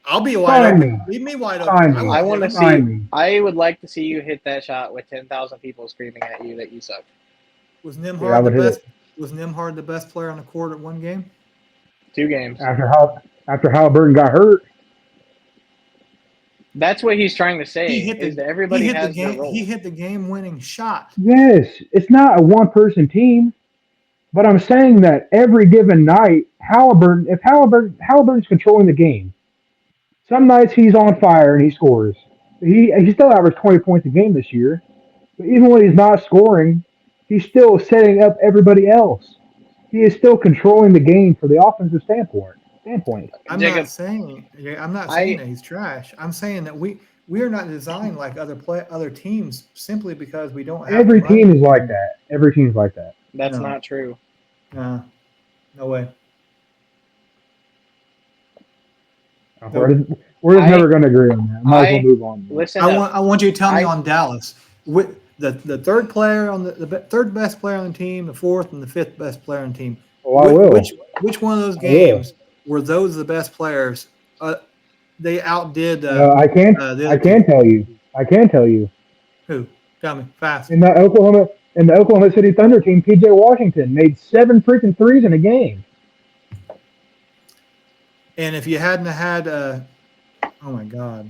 I'll be wide open. Leave me wide open. I want to see. I would like to see you hit that shot with 10,000 people screaming at you that you suck. Was Nemhard the best? Was Nemhard the best player on the court at one game? 2 games. After Halliburton got hurt. That's what he's trying to say. He hit the game-winning shot. Yes, it's not a one-person team, but I'm saying that every given night, Halliburton's controlling the game. Some nights he's on fire and he scores. He still averaged 20 points a game this year, but even when he's not scoring, he's still setting up everybody else. He is still controlling the game for the offensive standpoint. I'm not saying that he's trash. I'm saying that we are not designed like other teams simply because we don't have every team is like that. Every team's like that. That's not true. No way. We're just never going to agree on that. Might as well move on. Listen, I want you to tell me on Dallas. The third player on the third best player on the team, the fourth and the fifth best player on the team. I will. Which one of those games were those the best players? They outdid. I can tell you. I can tell you. Who? Tell me fast. In the Oklahoma City Thunder team, PJ Washington made 7 freaking threes in a game. And if you hadn't had, oh my God,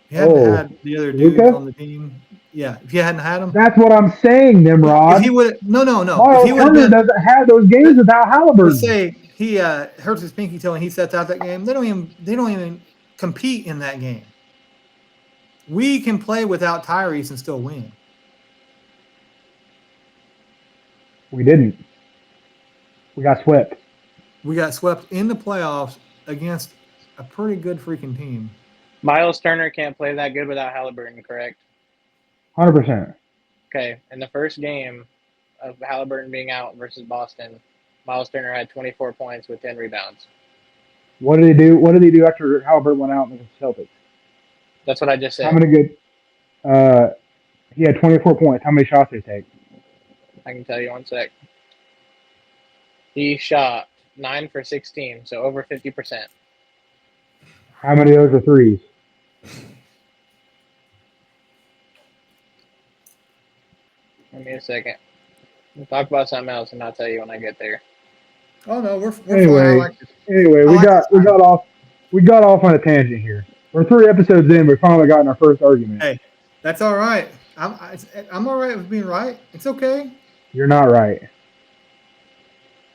if you hadn't had the other dudes on the team, if you hadn't had them, that's what I'm saying, Nimrod. If he would, no. Miles Turner doesn't have those games without Halliburton. Let's say he hurts his pinky toe and he sets out that game. They don't even compete in that game. We can play without Tyrese and still win. We didn't. We got swept. We got swept in the playoffs against a pretty good freaking team. Miles Turner can't play that good without Halliburton, correct? 100%. Okay. In the first game of Halliburton being out versus Boston, Miles Turner had 24 points with 10 rebounds. What did he do? What did he do after Halliburton went out against the Celtics? That's what I just said. How many good? He had 24 points. How many shots did he take? I can tell you 1 sec. He shot 9 for 16, so over 50%. How many of those are threes? Give me a second. We'll talk about something else, and I'll tell you when I get there. Oh no, we're anyway. We got off on a tangent here. We're 3 episodes in. We finally got in our first argument. Hey, that's all right. I'm all right with being right. It's okay. You're not right.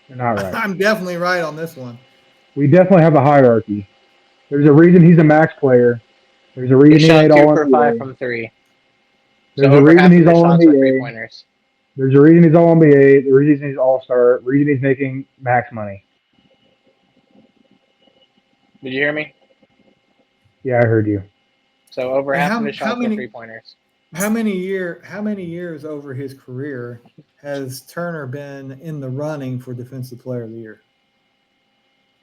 You're not right. I'm definitely right on this one. We definitely have a hierarchy. There's a reason he's a max player. There's a reason he made all 2 for 5 from 3. There's so a reason he's all NBA. There's a reason he's all NBA. The reason he's all-star. The reason he's making max money. Did you hear me? Yeah, I heard you. So over half of his shots are 3-pointers. How many years over his career has Turner been in the running for Defensive Player of the Year?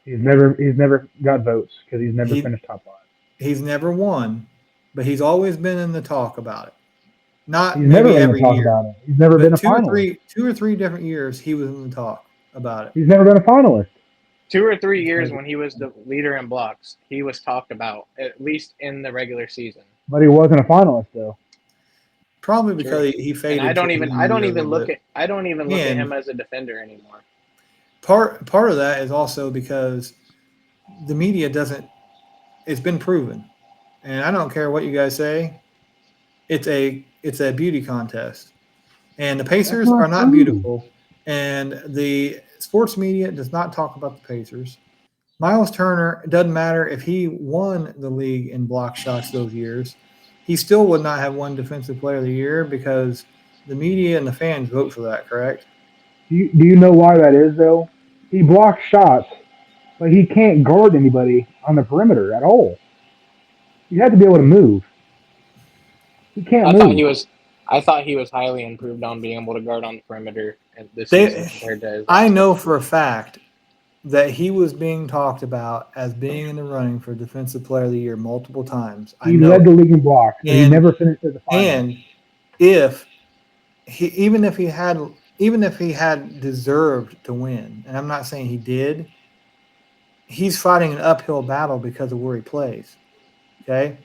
He's never got votes because he's never finished top 5. He's never won, but he's always been in the talk about it. Not He's never maybe been to every talk year, about it. He's never been but a finalist. 2 or 3 different years he was in the talk about it. He's never been a finalist. 2 or 3 years when he was the leader in blocks, he was talked about at least in the regular season. But he wasn't a finalist though. Probably because True. he And faded. I don't towards even the end of the year a little bit. I don't even look at And him as a defender anymore. part of that is also because the media doesn't. It's been proven, and I don't care what you guys say. It's a beauty contest, and the That's Pacers are not not true. beautiful, and the sports media does not talk about the Pacers. Miles Turner, it doesn't matter if he won the league in block shots those years, he still would not have won Defensive Player of the Year because the media and the fans vote for that, correct? Do you know why that is though? He blocks shots, but he can't guard anybody on the perimeter at all. You have to be able to move. He can't I thought he move. was I thought he was highly improved on being able to guard on the perimeter this season compared to his I last know couple for a seasons. fact that he was being talked about as being in the running for Defensive Player of the Year multiple times. I He know led it. the league in blocks, but he And never finished as a finalist. and if he even if he had deserved to win, and I'm not saying he did, he's fighting an uphill battle because of where he plays. Okay,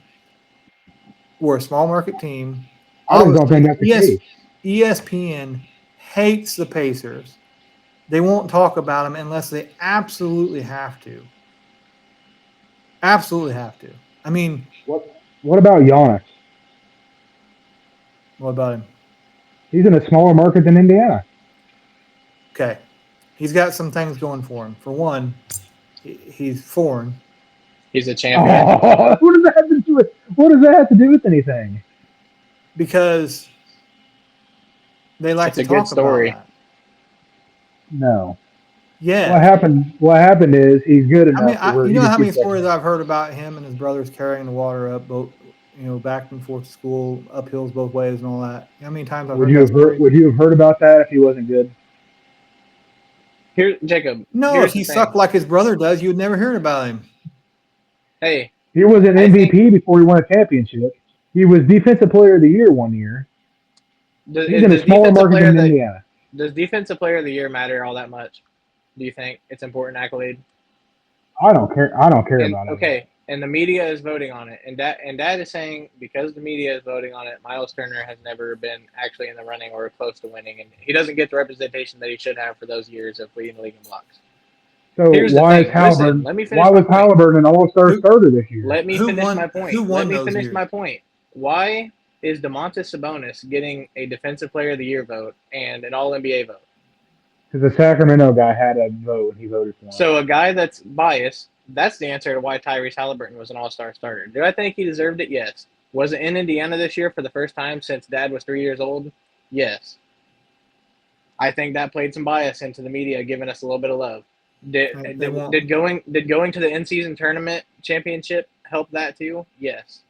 we're a small market team. I just don't think Obviously, that's the case. ESPN hates the Pacers. They won't talk about them unless they absolutely have to. Absolutely have to. I mean, What about Giannis? what about him? He's in a smaller market than Indiana. Okay, he's got some things going for him. For one, he's foreign He's a champion. Oh, what does that have to do with? What does that have to do with anything? because they like It's to a good talk about story. that. No. What Yes. happened? What happened is he's good enough to where You he know just how many gets that stories name. I've heard about him and his brothers carrying the water up, both back and forth to school, up hills both ways, and all that. You know how many times I've Would heard you that have heard? story? Would you have heard about that if he wasn't good? Here, Jacob. No, if Here's the he thing. sucked like his brother does, you'd never hear about him. Hey, He was an I think MVP before he won a championship. He was Defensive Player of the Year one year. He's in a does smaller defensive market player than that Indiana. does defensive player of the year matter all that much? Do you think it's important accolade? I don't care. I don't care And about it at okay, all. and the media is voting on it, and Dad is saying because the media is voting on it, Miles Turner has never been actually in the running or close to winning, and he doesn't get the representation that he should have for those years of leading the league in blocks. So Here's the why is thing. Listen, Halliburton? let me Why finish my was point. Halliburton an All-Star Who starter this year? Let me finish my who point. Let won me those finish years? my point. Why is DeMontis Sabonis getting a Defensive Player of the Year vote and an All NBA vote? Because the Sacramento guy had a vote, and he voted for him. So a guy that's biased, that's the answer to why Tyrese Halliburton was an all-star starter. Do I think he deserved it? Yes. Was it in Indiana this year for the first time since Dad was 3 years old? Yes. I think that played some bias into the media giving us a little bit of love. They won't. Did going to the in-season tournament championship help that too? Yes.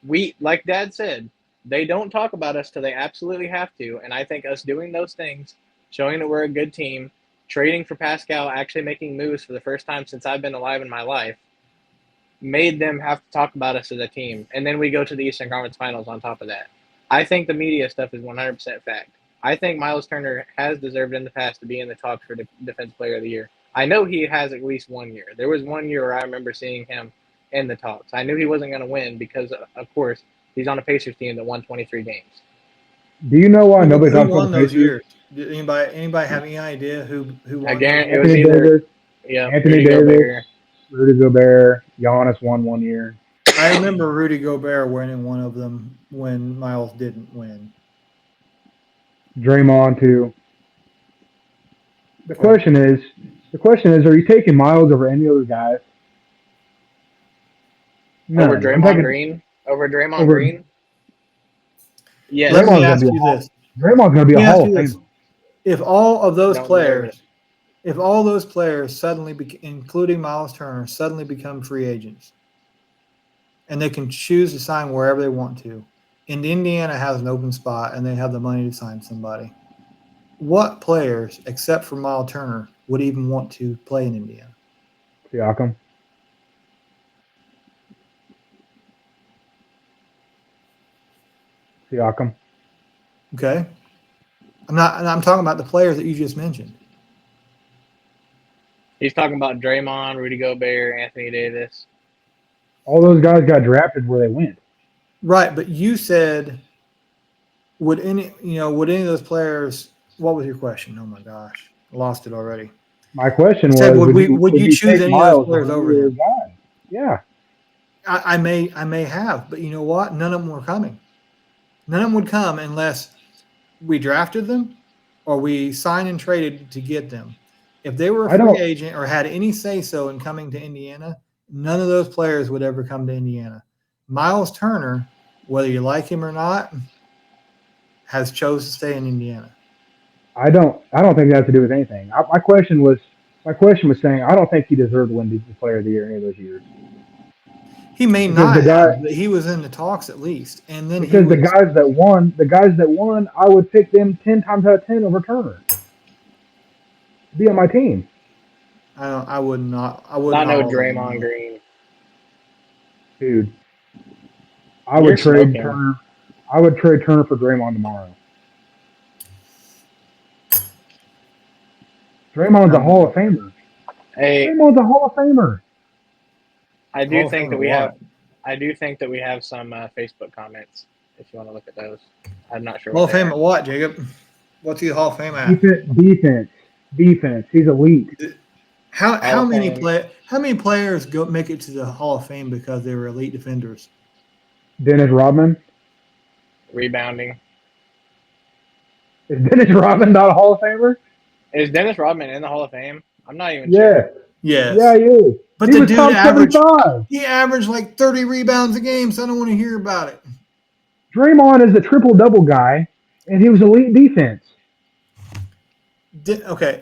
We, like Dad said, they don't talk about us till they absolutely have to, and I think us doing those things, showing that we're a good team, trading for Pascal, actually making moves for the first time since I've been alive in my life, made them have to talk about us as a team. And then we go to the Eastern Conference Finals on top of that. I think the media stuff is 100% fact. I think Miles Turner has deserved in the past to be in the talks for Defense Player of the Year. I know he has at least 1 year. There was 1 year where I remember seeing him in the talks. I knew he wasn't going to win because, of course, he's on a Pacers team that won 23 games. Do you know why nobody Who talks about won the those Pacers? years? Did anybody have any idea who I won those guarantee it years? was Anthony either, Davis, yeah, Anthony Rudy Davis, Gobert. Rudy Gobert, Giannis won one year. I remember Rudy Gobert winning one of them when Miles didn't win. Draymond too. The Okay. question is, are you taking Miles over any other guys? Over None. I'm Draymond taking Green? Over Draymond over Green? Let Yes. me Draymond's gonna ask be a you Hall. this. Draymond's gonna be Let a me ask Hall you of this. Famer. If all of those Don't deserve it. players, if all those players suddenly, including Miles Turner, suddenly become free agents, and they can choose to sign wherever they want to, and Indiana has an open spot and they have the money to sign somebody, what players, except for Miles Turner, would even want to play in Indiana? Siakam. Siakam. Okay. I'm talking about the players that you just mentioned. He's talking about Draymond, Rudy Gobert, Anthony Davis. All those guys got drafted where they went. Right, but you said would any of those players, what was your question? Oh my gosh. I lost it already. My question You said was, would would you you choose take any of those Miles players over over any of him? those guys? Yeah. I may have, but you know what? None of them were coming. None of them would come unless we drafted them or we signed and traded to get them. If they were a I free don't. agent or had any say so in coming to Indiana, none of those players would ever come to Indiana. Miles Turner, whether you like him or not, has chose to stay in Indiana. I don't think that has to do with anything. My question was saying I don't think he deserved to win the Player of the Year any of those years He may because not the guy have, but he was in the talks at least. And then he because was the guys that won, I would pick them 10 times out of 10 over Turner to be on my team, I would not Not no all over Draymond him. Green. dude. I You're would trade smoking. Turner. I would trade Turner for Draymond tomorrow. Draymond's a Hall of Famer. Hey, Draymond's a Hall of Famer. I do Hall of think Fame that or we have. what? I do think that we have some Facebook comments. If you want to look at those, I'm not sure Hall what of they Fame are. at what, Jacob? What's he Hall of Fame at? Defense. He's elite. Hall of Fame How many players go make it to the Hall of Fame because they were elite defenders? Dennis Rodman. rebounding. Is Dennis Rodman not a Hall of Famer? Is Dennis Rodman in the Hall of Fame? I'm not even sure. Yeah. Yeah, Yes. he is. But He the was dude top averaged 75. he averaged like 30 rebounds a game, so I don't want to hear about it. Draymond is the triple double guy, and he was elite defense. Okay,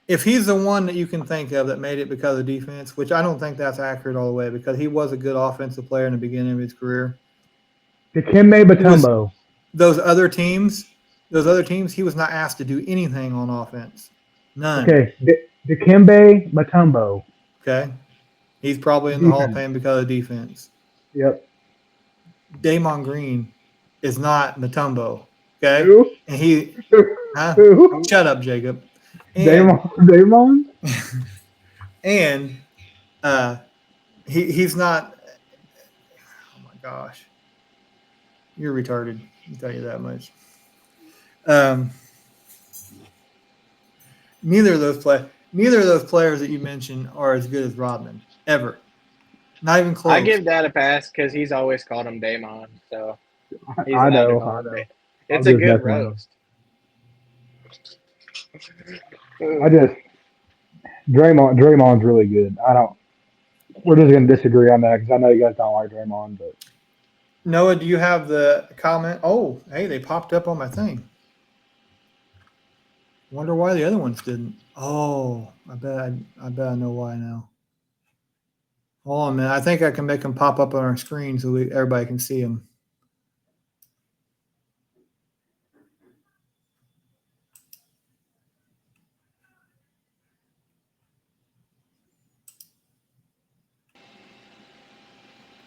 if he's the one that you can think of that made it because of defense, which I don't think that's accurate all the way because he was a good offensive player in the beginning of his career. Dikembe He was Mutombo. those other teams, he was not asked to do anything on offense. None. Okay, Dikembe Mutombo. Okay. He's probably in the Hall of Defense. Fame because of defense. Yep. Damon Green is not Matumbo. Okay. Who? And huh? Who? Shut up, Jacob. And Damon? and he's not. Oh my gosh, you're retarded. I'll tell you that much. Um, neither of those players that you mentioned are as good as Rodman ever. Not even I close. give that a pass because he's always called him Damon, so he's I allowed to know. call I him. know. I'll It's a give good that to him. roast. I just Draymond's really good. I don't. We're just gonna disagree on that because I know you guys don't like Draymond, but Noah, do you have the comment? Oh, hey, they popped up on my thing. Wonder why the other ones didn't. Oh, I bet I know why now. Hold on, man. I think I can make them pop up on our screen so everybody can see them.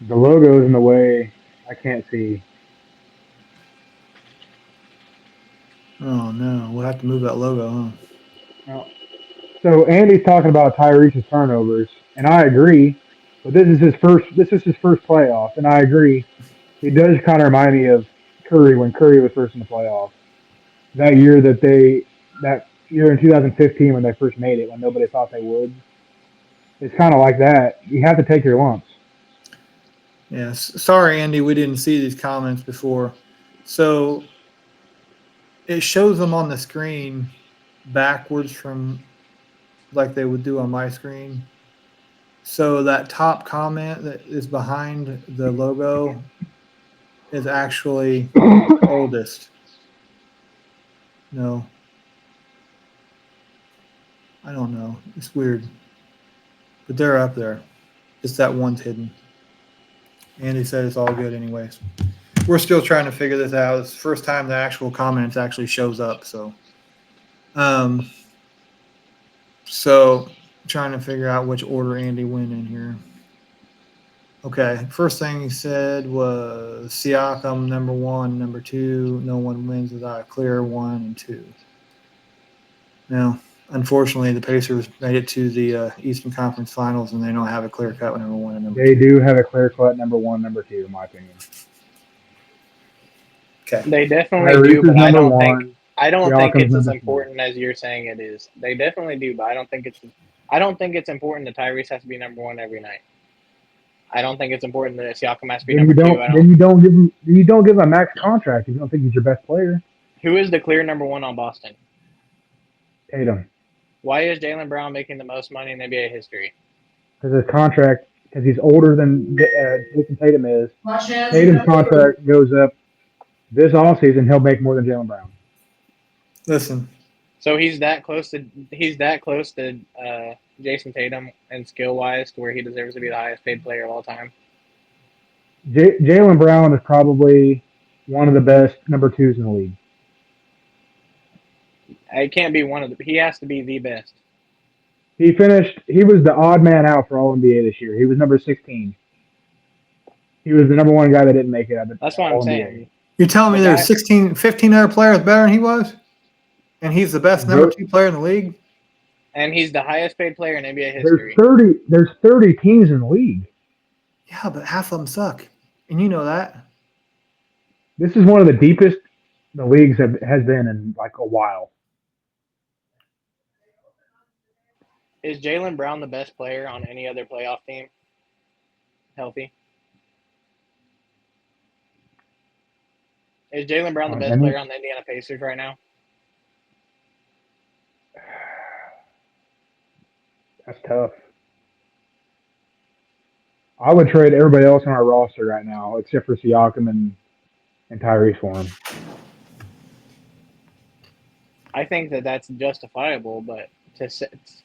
the logo's in the way. I can't see. Oh no, we'll have to move that logo, huh? No. So Andy's talking about Tyrese's turnovers, and I agree. But this is his first. This is his first playoff, and I agree. He does kind of remind me of Curry when Curry was first in the playoffs. That year in 2015 when they first made it, when nobody thought they would. It's kind of like that. You have to take your lumps. Yes. Sorry, Andy, we didn't see these comments before. So it shows them on the screen backwards from like they would do on my screen. So that top comment that is behind the logo is actually the oldest. No, I don't know. It's weird, but they're up there. Just that one's hidden. Andy said it's all good, anyways. We're still trying to figure this out. It's the first time the actual comments actually shows up. Um, so trying to figure out which order Andy went in here. Okay, first thing he said was Siakam number 1, number 2. No one wins without a clear 1 and 2. Now, unfortunately, the Pacers made it to the Eastern Conference Finals, and they don't have a clear cut number 1 and number They 2. do have a clear cut number one, number two, in my opinion. Okay, They definitely Tyrese do, is but I number don't think one. it's Siakam's as number two. important as you're saying it is. They definitely do, but I don't think it's important that Tyrese has to be number one every night. I don't think it's important that Siakam has to be Then you number two. don't. Then you don't give him. You don't give him a max contract if you don't think he's your best player. Who is the clear number one on Boston? Tatum, Why is Jaylen Brown making the most money in NBA history? because his contract, because he's older than Jason Tatum is. Tatum's contract goes up this offseason. He'll make more than Jaylen Brown. listen. So he's that close to Jason Tatum and skill wise to where he deserves to be the highest paid player of all time. Jaylen Brown is probably one of the best number twos in the league. It can't be one of the. He has to be the best. He finished. He was the odd man out for All NBA this year. He was number 16. He was the number one guy that didn't make it out of That's what I'm All saying. NBA. You're telling me The there's guy- 16, 15 other players better than he was? And he's the best number 2 player in the league? And he's the highest paid player in NBA There's history. 30. There's 30 teams in the league. Yeah, but half of them suck. And you know that. This is one of the deepest the leagues has been in like a while. Is Jaylen Brown the best player on any other playoff team? Healthy. Is Jaylen Brown the best player on the Indiana Pacers right now? That's tough. I would trade everybody else on our roster right now except for Siakam and Tyrese for him. I think that that's justifiable, but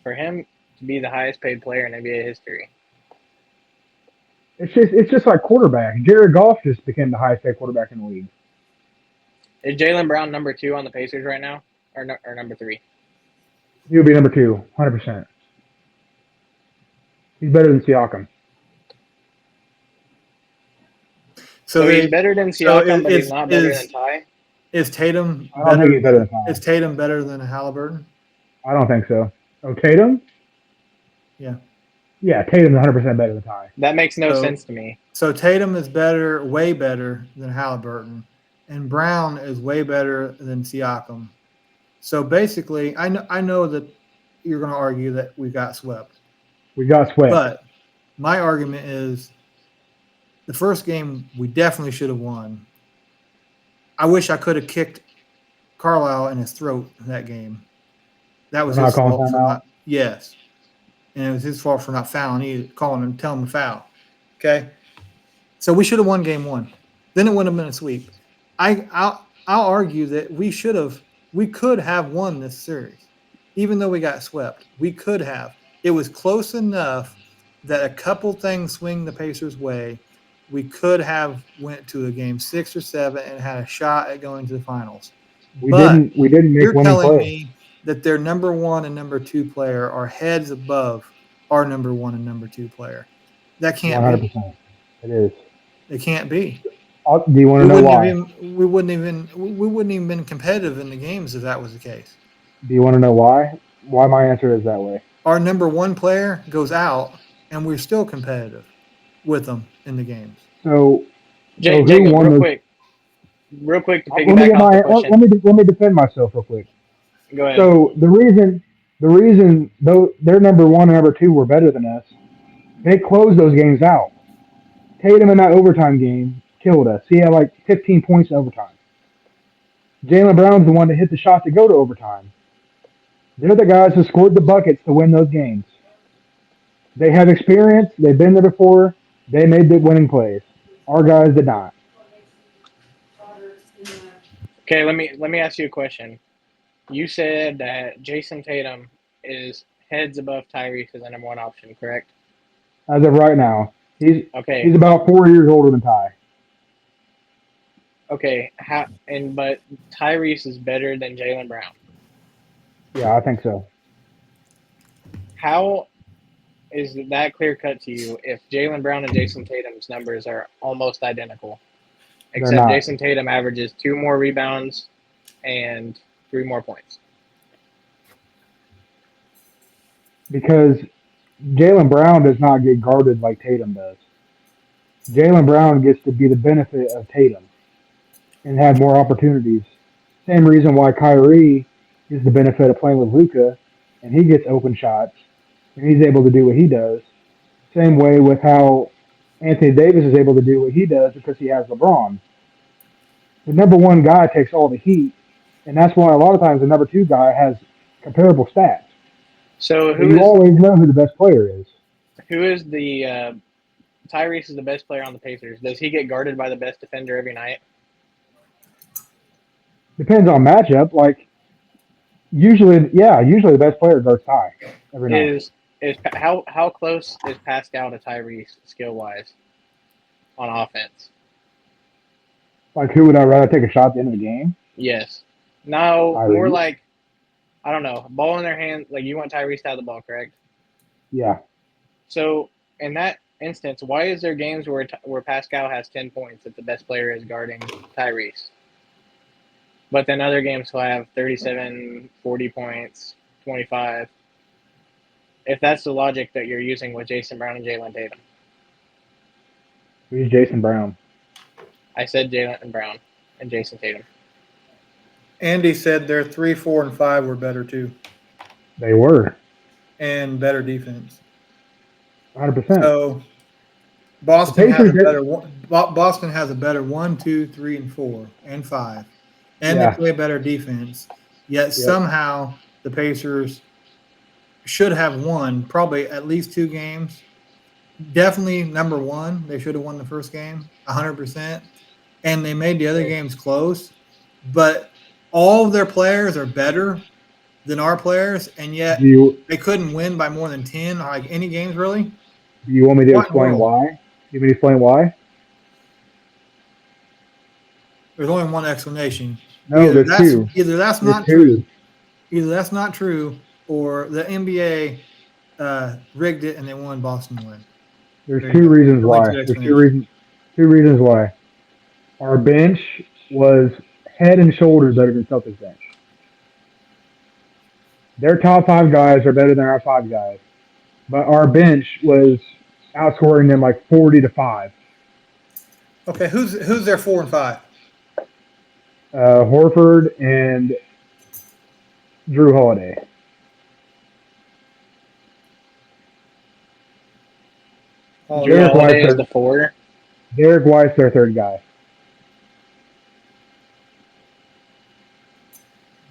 for him to be the highest paid player in NBA history. It's just like quarterback. Jared Goff just became the highest paid quarterback in the league. Is Jaylen Brown number 2 on the Pacers right now, or number 3? He would be number 2, 100%. He's better than Siakam. So he's better than Siakam, but he's not better than Ty. Is Tatum I don't think he's better than Ty. Is Tatum better than Halliburton? I don't think so. Oh, Tatum? Yeah. Yeah, Tatum's 100% better than Ty. That makes no sense to me. So Tatum is better, way better than Halliburton, and Brown is way better than Siakam. So basically, I know that you're going to argue that we got swept. We got swept. But my argument is the first game we definitely should have won. I wish I could have kicked Carlisle in his throat in that game. That was his fault for not. Yes. And it was his fault for not fouling either, telling him to foul. Okay? So we should have won game 1. Then it wouldn't have been a sweep. I'll argue that we could have won this series. Even though we got swept. We could have. It was close enough that a couple things swing the Pacers' way. We could have went to a game 6 or 7 and had a shot at going to the finals. We didn't make winning plays. You're telling me that their number 1 and number 2 player are heads above our number 1 and number 2 player. That can't 100%. be. It is. It can't be. Do you want to know why? We wouldn't even been competitive in the games if that was the case. Do you want to know why? Why my answer is that way? Our number 1 player goes out, and we're still competitive with them in the games. So, Jacob, real quick to piggyback off the question. Let me defend myself real quick. Go ahead. So the reason though their number 1 and number 2 were better than us, they closed those games out. Tatum in that overtime game killed us. He had like 15 points in overtime. Jaylen Brown's the one that hit the shot to go to overtime. They're the guys who scored the buckets to win those games. They have experience. They've been there before. They made the winning plays. Our guys did not. Okay, let me ask you a question. You said that Jason Tatum is heads above Tyrese as the number 1 option, correct? As of right now, he's about 4 years older than Ty. Okay, but Tyrese is better than Jaylen Brown. Yeah, I think so. How Is that clear cut to you if Jaylen Brown and Jason Tatum's numbers are almost identical, They're except not, Jason Tatum averages 2 more rebounds and 3 more points? because Jalen Brown does not get guarded like Tatum does. Jalen Brown gets to be the benefit of Tatum and have more opportunities. Same reason why Kyrie is the benefit of playing with Luca, and he gets open shots and he's able to do what he does. Same way with how Anthony Davis is able to do what he does because he has LeBron. The number one guy takes all the heat, and that's why a lot of times the number two guy has comparable stats. So But you always know who the best player is. who is the Tyrese is the best player on the Pacers. Does he get guarded by the best defender every night? Depends on matchup. Like usually the best player guards Ty every night. Is how close is Pascal to Tyrese skill wise on offense? Like who would I rather take a shot at the end of the game? Yes. No, Tyrese. more like I don't know, ball in their hand. Like you want Tyrese to have the ball, correct? Yeah. So in that instance, why is there games where Pascal has 10 points if the best player is guarding Tyrese? But then other games he'll have 37, 40 points, 25. If that's the logic that you're using with Jason Brown and Jalen Tatum. Who's Jason Brown? I said Jalen Brown and Jason Tatum. Andy said their 3, 4, and 5 were better too, They were and better defense. 100%. So Boston has a better one. Boston has a better 1, 2, 3, and 4, and 5, and they play better defense. Yet somehow the Pacers should have won probably at least 2 games. Definitely number one, they should have won the first game 100%, and they made the other games close. But all of their players are better than our players, and yet they couldn't win by more than 10, like any games really. Do you want me to explain why? You want me to explain why? There's only one explanation. No, there's two. Either that's not true. Either that's not true, or the NBA rigged it and they won. Boston win. There's two reasons why. There's two reasons why. Our bench was head and shoulders better than Celtics bench. Their top 5 guys are better than our 5 guys, but our bench was outscoring them like 40-5. Okay, who's their 4 and 5? Horford and Drew Holiday. Drew Holiday is the 4. Derek White's their 3rd guy.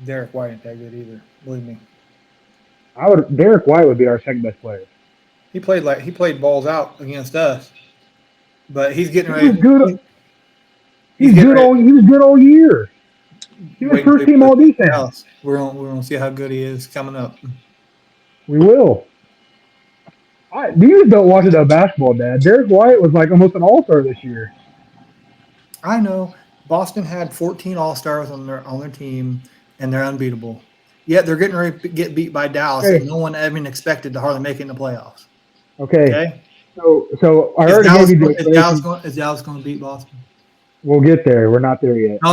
Derek White ain't that good either. Believe me. Derek White would be our 2nd best player. He played balls out against us, but he's getting ready. He was good all year. He was first team all defense. We're gonna see how good he is coming up. We will. You don't watch enough basketball, Dad. Derek White was like almost an all-star this year. I know. Boston had 14 all-stars on their team, and they're unbeatable. Yet they're getting ready to get beat by Dallas, and no one even expected to hardly make it in the playoffs. Okay. So I already gave you the Is Dallas going to beat Boston? We'll get there. We're not there yet. No.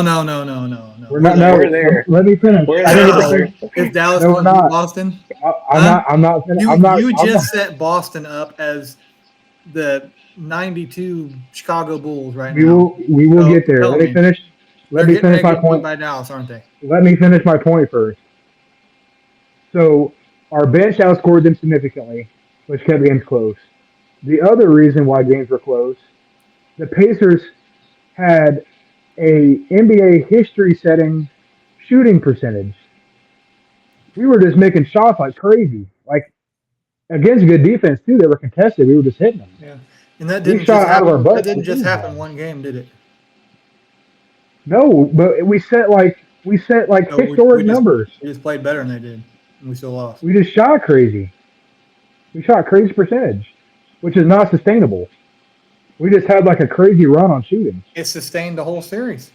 We're not. No, we're there. Let me finish. Is Dallas going to beat Boston? I'm not. You just set Boston up as the 92 Chicago Bulls right now. We will get there. Let me finish. Let me finish my point. By Dallas, aren't they? Let me finish my point first. So our bench outscored them significantly, which kept games close. The other reason why games were close, the Pacers had a NBA history-setting shooting percentage. We were just making shots like crazy. Like against good defense too, they were contested. We were just hitting them. Yeah, and that didn't just happen one game, did it? No, but we set historic numbers. We just played better than they did, and we still lost. We just shot crazy. We shot crazy percentage, which is not sustainable. We just had like a crazy run on shooting. It sustained the whole series.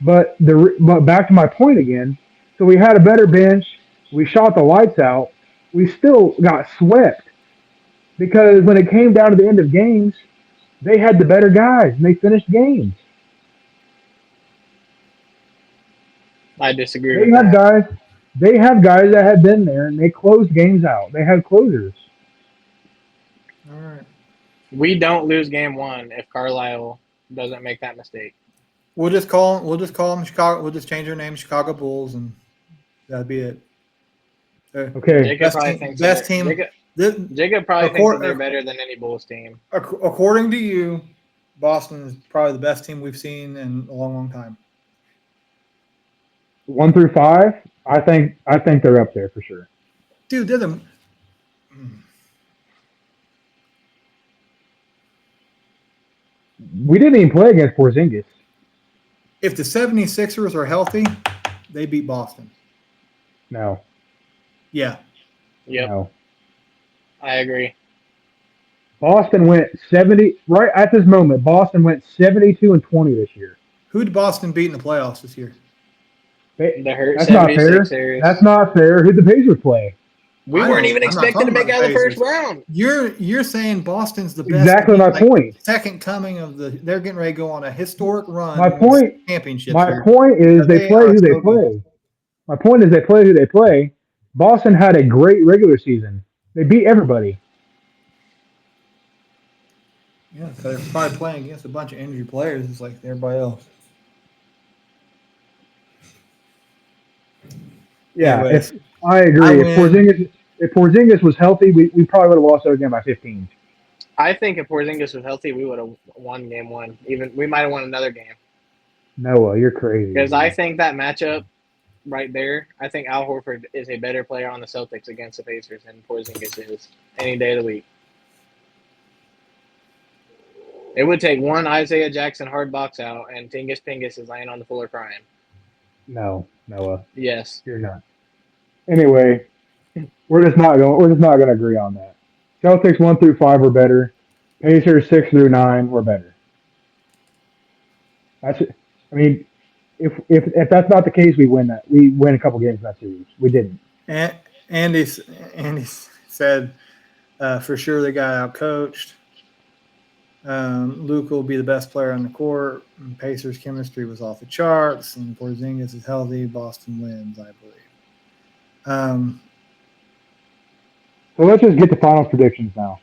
But back to my point again. So we had a better bench. We shot the lights out. We still got swept. because when it came down to the end of games, they had the better guys and they finished games. I disagree They with had that. guys. They had guys that had been there and they closed games out. They had closers. All right. We don't lose game one if Carlisle doesn't make that mistake. We'll just call them Chicago. We'll just change their name, Chicago Bulls, and that'd be it. Okay. Jacob probably thinks Best they're team. This, Jacob probably thinks that they're better than any Bulls team. according to you, Boston is probably the best team we've seen in a long, long time. 1 through 5, I think they're up there for sure. Dude, they're the. We didn't even play against Porzingis. If the 76ers are healthy, they beat Boston. No. Yeah. Yep. No. I agree. Boston went 70 right at this moment. Boston went 72-20 this year. Who did Boston beat in the playoffs this year? The hurt That's not fair. 76ers. That's not fair. Who'd the Pacers play? We weren't even I'm not expected to talking make about out of the first Pacers. round. You're saying Boston's the best. Exactly my point. Second coming of the. They're getting ready to go on a historic run. My point. Championship. My point is they play who they play. My point is they play who they play. Boston had a great regular season. They beat everybody. Yeah, so they're probably playing against a bunch of injured players, just like everybody else. Yeah, Anyways, I agree. If Porzingis was healthy, we probably would have lost that again by 15. I think if Porzingis was healthy, we would have won game one. Even we might have won another game. Noah, you're crazy. Because I think that matchup right there, I think Al Horford is a better player on the Celtics against the Pacers than Porzingis is any day of the week. It would take one Isaiah Jackson hard box out, and Tingus Pingus is laying on the floor crying. No, Noah, Yes. you're not. Anyway, we're just not going to agree on that. Celtics 1 through 5 were better. Pacers 6 through 9 were better. That's it. I mean, if that's not the case, we win that. We win a couple games in that series. We didn't. Andy said for sure they got out coached. Luke will be the best player on the court. And Pacers chemistry was off the charts, and Porzingis is healthy. Boston wins, I believe. So let's just get the finals predictions now.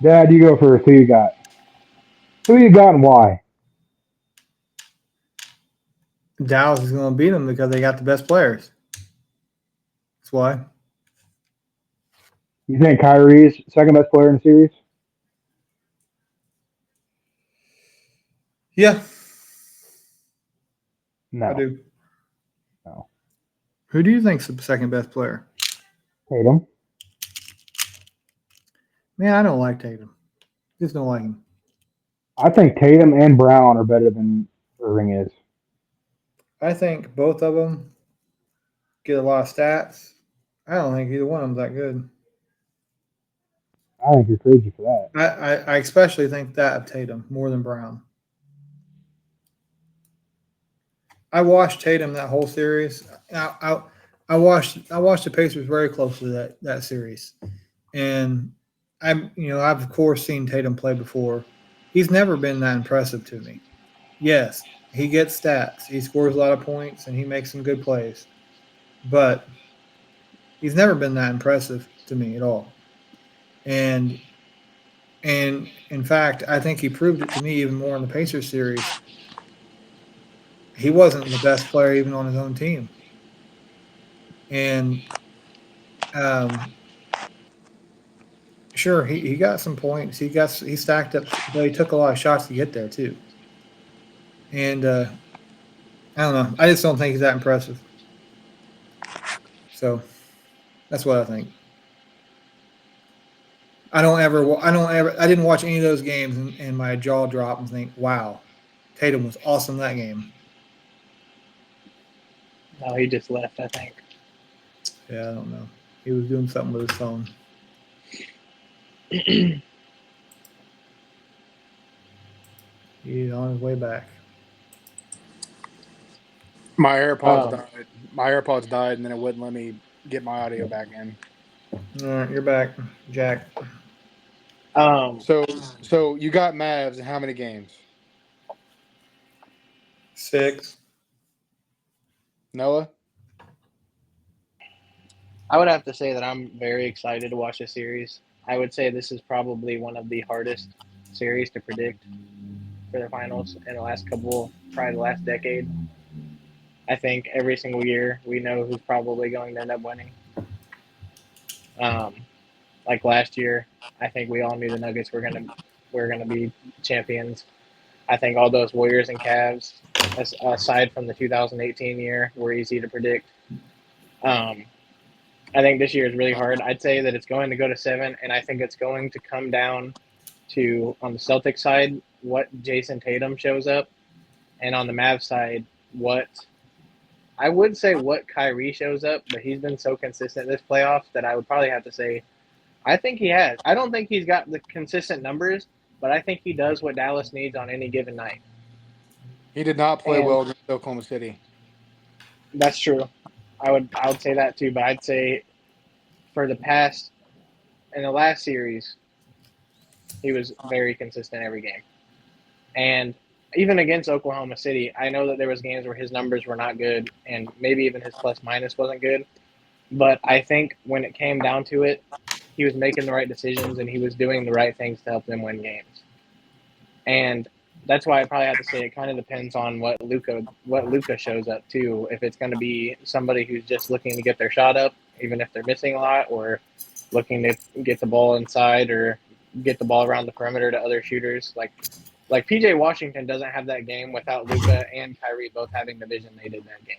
Dad, you go first. Who you got? Who you got and why? Dallas is going to beat them because they got the best players. That's why. You think Kyrie's second best player in the series? Yeah. No. I do. No. Who do you think's the second best player? Tatum. Man, I don't like Tatum. Just don't like him. I think Tatum and Brown are better than Irving is. I think both of them get a lot of stats. I don't think either one of them's that good. I think you're crazy for that. I especially think that of Tatum more than Brown. I watched Tatum that whole series. I watched the Pacers very closely that series, and I've of course seen Tatum play before. He's never been that impressive to me. Yes, he gets stats. He scores a lot of points and he makes some good plays, but he's never been that impressive to me at all. And in fact, I think he proved it to me even more in the Pacers series. He wasn't the best player even on his own team. And sure, he got some points. He stacked up, but he took a lot of shots to get there too. And I don't know. I just don't think he's that impressive. So that's what I think. I didn't watch any of those games and my jaw drop and think, wow, Tatum was awesome that game. No, he just left, I think. Yeah, I don't know. He was doing something with his phone. He's on his way back. My AirPods died. My AirPods died, and then it wouldn't let me get my audio back in. All right, you're back, Jack. Um, So you got Mavs in how many games? 6. Noah? I would have to say that I'm very excited to watch this series. I would say this is probably one of the hardest series to predict for the finals in the last couple, probably the last decade. I think every single year we know who's probably going to end up winning. Um, like last year, I think we all knew the Nuggets were gonna be champions. I think all those Warriors and Cavs, aside from the 2018 year, were easy to predict. Um, I think this year is really hard. I'd say that it's going to go to 7, and I think it's going to come down to, on the Celtics side, what Jason Tatum shows up, and on the Mavs side, what I would say what Kyrie shows up, but he's been so consistent this playoff that I would probably have to say I think he has. I don't think he's got the consistent numbers, but I think he does what Dallas needs on any given night. He did not play And well against Oklahoma City. that's true. I would say that too, but I'd say for the past in the last series, he was very consistent every game. And even against Oklahoma City, I know that there was games where his numbers were not good and maybe even his plus minus wasn't good. But I think when it came down to it, he was making the right decisions and he was doing the right things to help them win games. And that's why I probably have to say it kind of depends on what Luka shows up too. If it's going to be somebody who's just looking to get their shot up, even if they're missing a lot, or looking to get the ball inside or get the ball around the perimeter to other shooters. Like PJ Washington doesn't have that game without Luka and Kyrie both having the vision they did that game.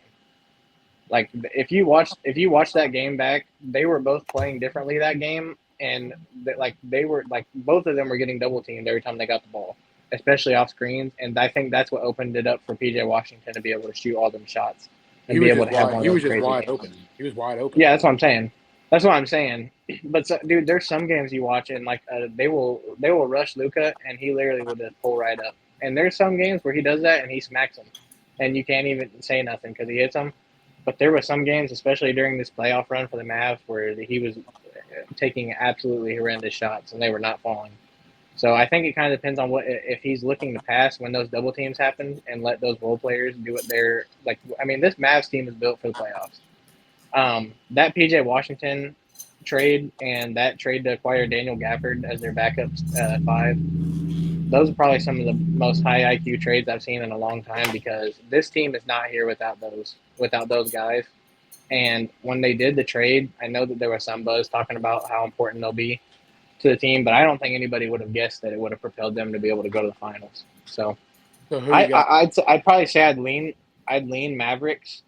Like if you watch that game back, they were both playing differently that game, and they were like both of them were getting double teamed every time they got the ball, especially off screens. And I think that's what opened it up for PJ Washington to be able to shoot all them shots and be able to have one of He those was just crazy wide games. open. He was wide open. Yeah, that's what I'm saying. That's what I'm saying. But dude, there's some games you watch and like they will rush Luka and he literally will just pull right up. And there's some games where he does that and he smacks them, and you can't even say nothing because he hits them. But there were some games, especially during this playoff run for the Mavs, where he was taking absolutely horrendous shots and they were not falling. So I think it kind of depends on what if he's looking to pass when those double teams happen and let those role players do what they're like. I mean, this Mavs team is built for the playoffs. That PJ Washington trade and that trade to acquire Daniel Gafford as their backup 5, those are probably some of the most high IQ trades I've seen in a long time because this team is not here without those guys. And when they did the trade, I know that there was some buzz talking about how important they'll be to the team, but I don't think anybody would have guessed that it would have propelled them to be able to go to the finals. So So who you got? I'd probably say I'd lean Mavericks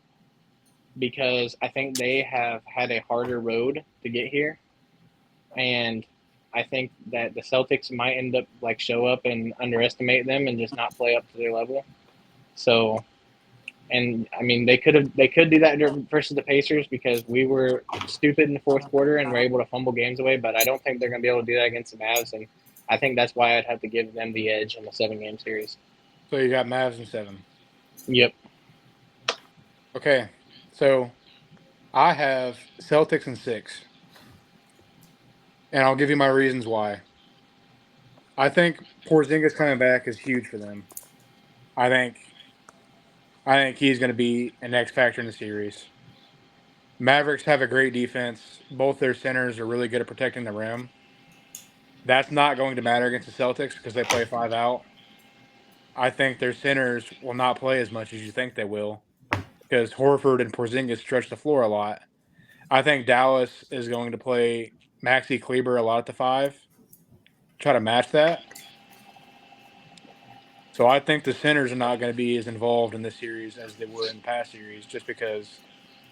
because I think they have had a harder road to get here, and I think that the Celtics might end up like show up and underestimate them and just not play up to their level. So, and I mean they could do that versus the Pacers because we were stupid in the fourth quarter and were able to fumble games away. But I don't think they're going to be able to do that against the Mavs, and I think that's why I'd have to give them the edge in the 7-game series. So you got Mavs in 7. Yep. Okay. So I have Celtics in 6. And I'll give you my reasons why. I think Porzingis coming back is huge for them. I think he's going to be an X factor in the series. Mavericks have a great defense. Both their centers are really good at protecting the rim. That's not going to matter against the Celtics because they play 5 out. I think their centers will not play as much as you think they will because Horford and Porzingis stretch the floor a lot. I think Dallas is going to play Maxi Kleber a lot at the 5, try to match that. So I think the centers are not going to be as involved in this series as they were in the past series just because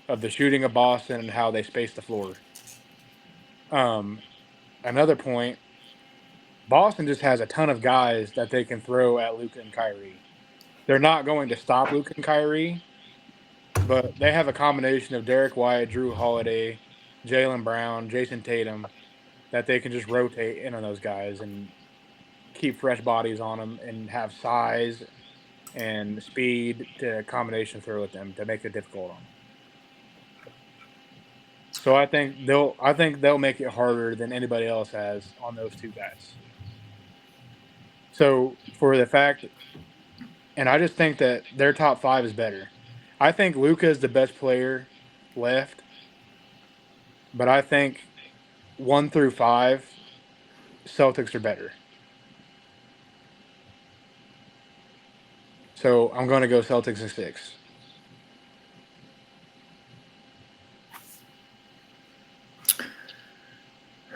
of the shooting of Boston and how they space the floor. Um, Another point, Boston just has a ton of guys that they can throw at Luka and Kyrie. They're not going to stop Luka and Kyrie, but they have a combination of Derek White, Drew Holiday, Jaylen Brown, Jason Tatum that they can just rotate in on those guys and keep fresh bodies on them and have size and speed to combination throw at them to make it difficult on them. So I think they'll make it harder than anybody else has on those two guys. So for the fact, and I just think that their top 5 is better. I think Luka is the best player left, but I think 1 through 5 Celtics are better. So I'm going to go Celtics in 6.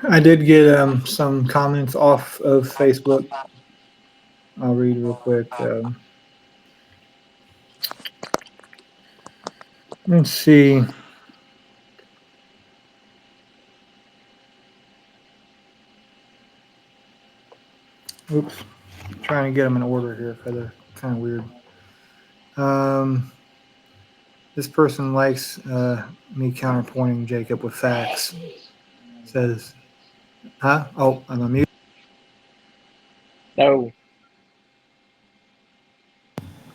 I did get some comments off of Facebook. I'll read real quick. Let's see. Oops. Trying to get them in order here because they're kind of weird. This person likes me counterpointing Jacob with facts. Says, huh? Oh, I'm unmuted. No.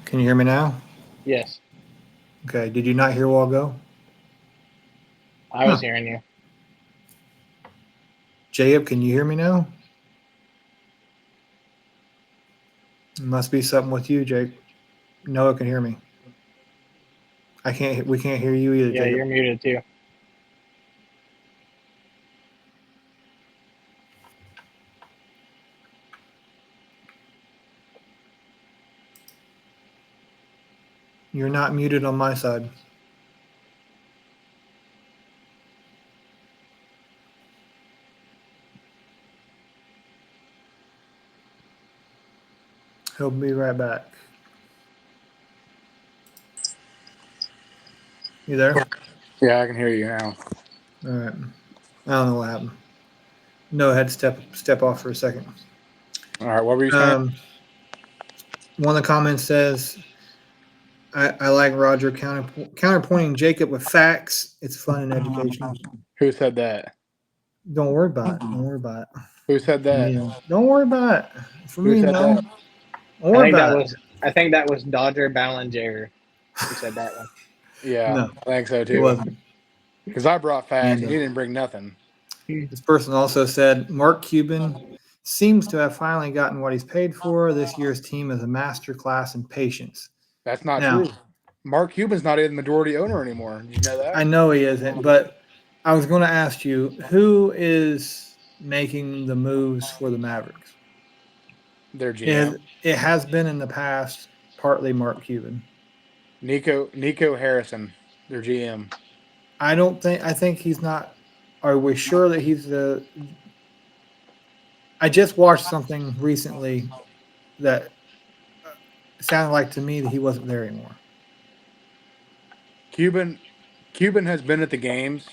Can you hear me now? Yes. Okay. Did you not hear a while ago? I was hearing you. Jacob, can you hear me now? It must be something with you, Jake. Noah can hear me. I can't. We can't hear you either, Yeah, Jacob. you're muted too. You're not muted on my side. He'll be right back. You there? Yeah, I can hear you now. All right. I don't know what happened. Noah had to step off for a second. All right, what were you saying? One of the comments says, I like Roger counterpointing Jacob with facts. It's fun and educational. Who said that? Don't worry about it. Don't worry about it. Who said that? Don't worry about it. For Who me, said no. that? Don't worry about it. I think that was Dodger Ballinger who said that one. Yeah, No, I think so it too. wasn't. Because I brought facts And and you didn't bring nothing. this person also said Mark Cuban seems to have finally gotten what he's paid for. This year's team is a master class in patience. That's not Now, true. Mark Cuban's not even the majority owner anymore. Did you know that? I know he isn't, but I was going to ask you who is making the moves for the Mavericks? Their GM. It has been in the past partly Mark Cuban. Nico Harrison, their GM. I think he's not. Are we sure that he's the? I just watched something recently that sounded like to me that he wasn't there anymore. Cuban has been at the games.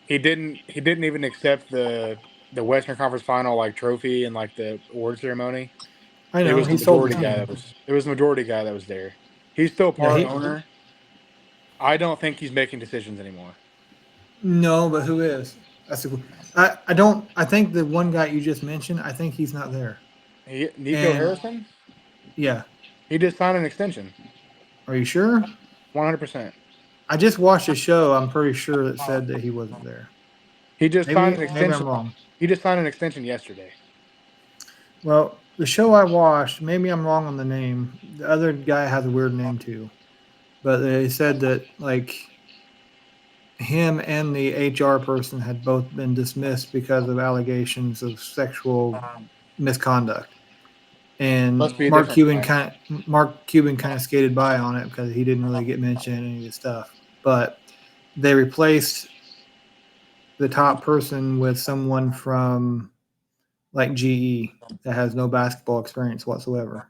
He didn't even accept the Western Conference Final like trophy and like the award ceremony. I It know was the he sold the majority guy team. that was there. He's still Yeah, part owner. I don't think he's making decisions anymore. no, but who is? That's I don't. I think the one guy you just mentioned. I think he's not there. Nico And Harrison? yeah, He just signed an extension. are you sure? 100%. I just watched a show. I'm pretty sure that said that he wasn't there. He just signed an Maybe I'm extension. wrong. He just signed an extension yesterday. Well, the show I watched, maybe I'm wrong on the name. The other guy has a weird name too, but they said that like him and the HR person had both been dismissed because of allegations of sexual misconduct. And Must be a different guy. Mark Cuban kind of skated by on it because he didn't really get mentioned in any of the stuff. But they replaced the top person with someone from like GE that has no basketball experience whatsoever.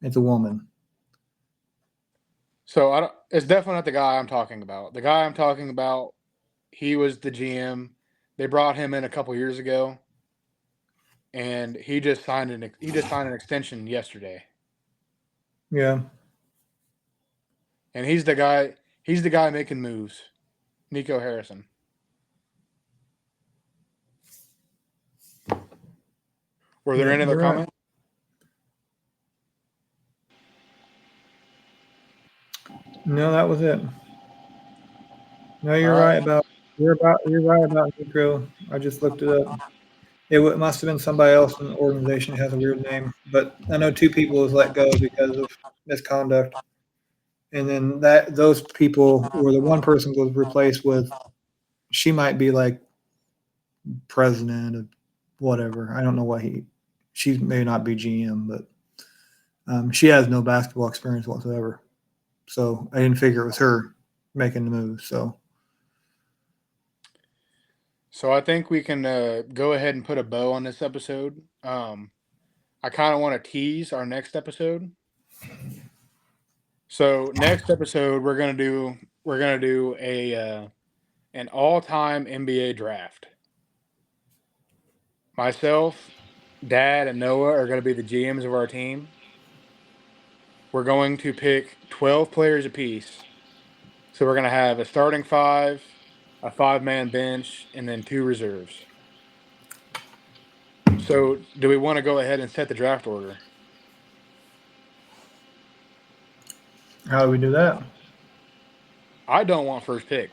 It's a woman. So I don't, it's definitely not the guy I'm talking about. The guy I'm talking about, he was the GM. They brought him in a couple years ago, and he just signed an extension yesterday. Yeah. And he's the guy. He's the guy making moves. Nico Harrison. Were there any other comments? No, that was it. No, you're right about You're right about Negro. I just looked it up. Must have been somebody else in the organization that has a weird name, but I know 2 people was let go because of misconduct, and then those people, or the one person was replaced with, she might be like president of whatever. I don't know what she may not be GM, but she has no basketball experience whatsoever. So I didn't figure it was her making the move. So I think we can go ahead and put a bow on this episode. I kind of want to tease our next episode. So next episode we're gonna do a an all-time NBA draft. Myself, Dad, and Noah are going to be the GMs of our team. We're going to pick 12 players apiece. So we're going to have a starting 5, a 5-man bench, and then 2 reserves. So do we want to go ahead and set the draft order? how do we do that? I don't want first pick.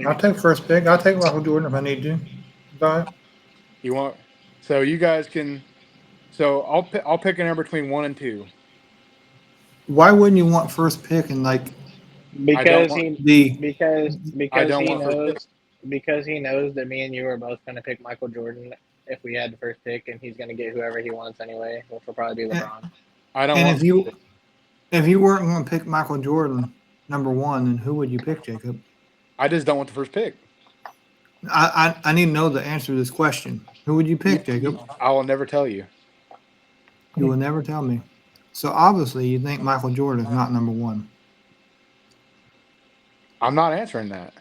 I'll take first pick. I'll take Michael Jordan if I need to. But You want? So you guys can. So I'll pick a number between 1 and 2. why wouldn't you want first pick and like Because want- he the because I because don't he want first pick. knows because he knows that me and you are both going to pick Michael Jordan if we had the first pick, and he's going to get whoever he wants anyway, which will probably be LeBron. I don't and want. if you weren't going to pick Michael Jordan number 1, then who would you pick, Jacob? I just don't want the first pick. I need to know the answer to this question. Who would you pick, Jacob? I will never tell you. You will never tell me. So obviously you think Michael Jordan is not number 1. I'm not answering that.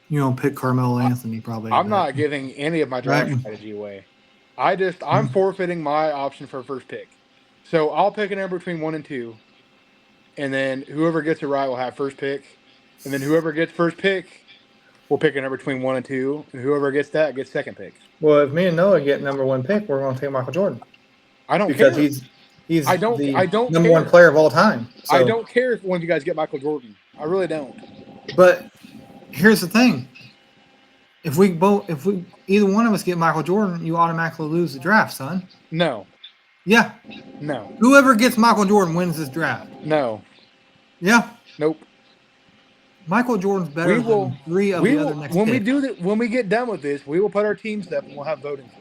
You don't pick Carmelo Anthony probably. I'm not giving any of my draft Right. strategy away. I'm forfeiting my option for first pick. So I'll pick a number between 1 and 2, and then whoever gets it right will have first pick, and then whoever gets first pick will pick a number between 1 and 2, and whoever gets that gets second pick. Well, if me and Noah get number 1 pick, we're going to take Michael Jordan I don't because care. he's I don't number care. 1 player of all time. So, I don't care if one of you guys get Michael Jordan. I really don't. But here's the thing: if either one of us get Michael Jordan, you automatically lose the draft, son. No. Yeah. No. Whoever gets Michael Jordan wins this draft. No. Yeah. Nope. Michael Jordan's better than 3 of the other next when pick. when we get done with this, we will put our teams up and we'll have voting for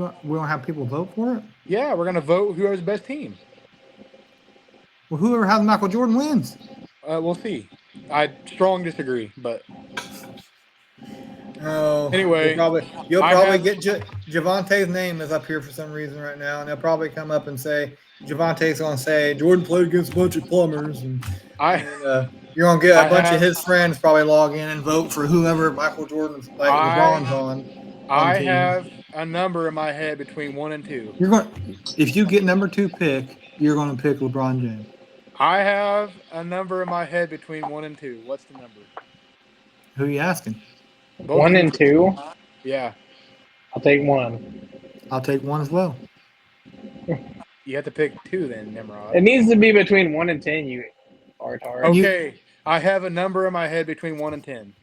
it. We don't have people vote for it? Yeah, we're gonna vote whoever's the best team. Well, whoever has Michael Jordan wins. We'll see. I strong disagree, but Oh, Anyway, you'll probably have- get Javante's name is up here for some reason right now, and they'll probably come up and say Javante's going to say Jordan played against a bunch of plumbers, and you're going to get a bunch of his friends probably log in and vote for whoever Michael Jordan's like LeBron's on. I team. have a number in my head between 1 and 2. If you get number 2 pick, you're going to pick LeBron James. I have a number in my head between 1 and 2. What's the number? Who are you asking? Both 1 of and you. 2. Yeah. I'll take 1. I'll take 1 as well. You have to pick 2 then, Nimrod. It needs to be between 1 and 10. You retard. Okay. I have a number in my head between 1 and 10.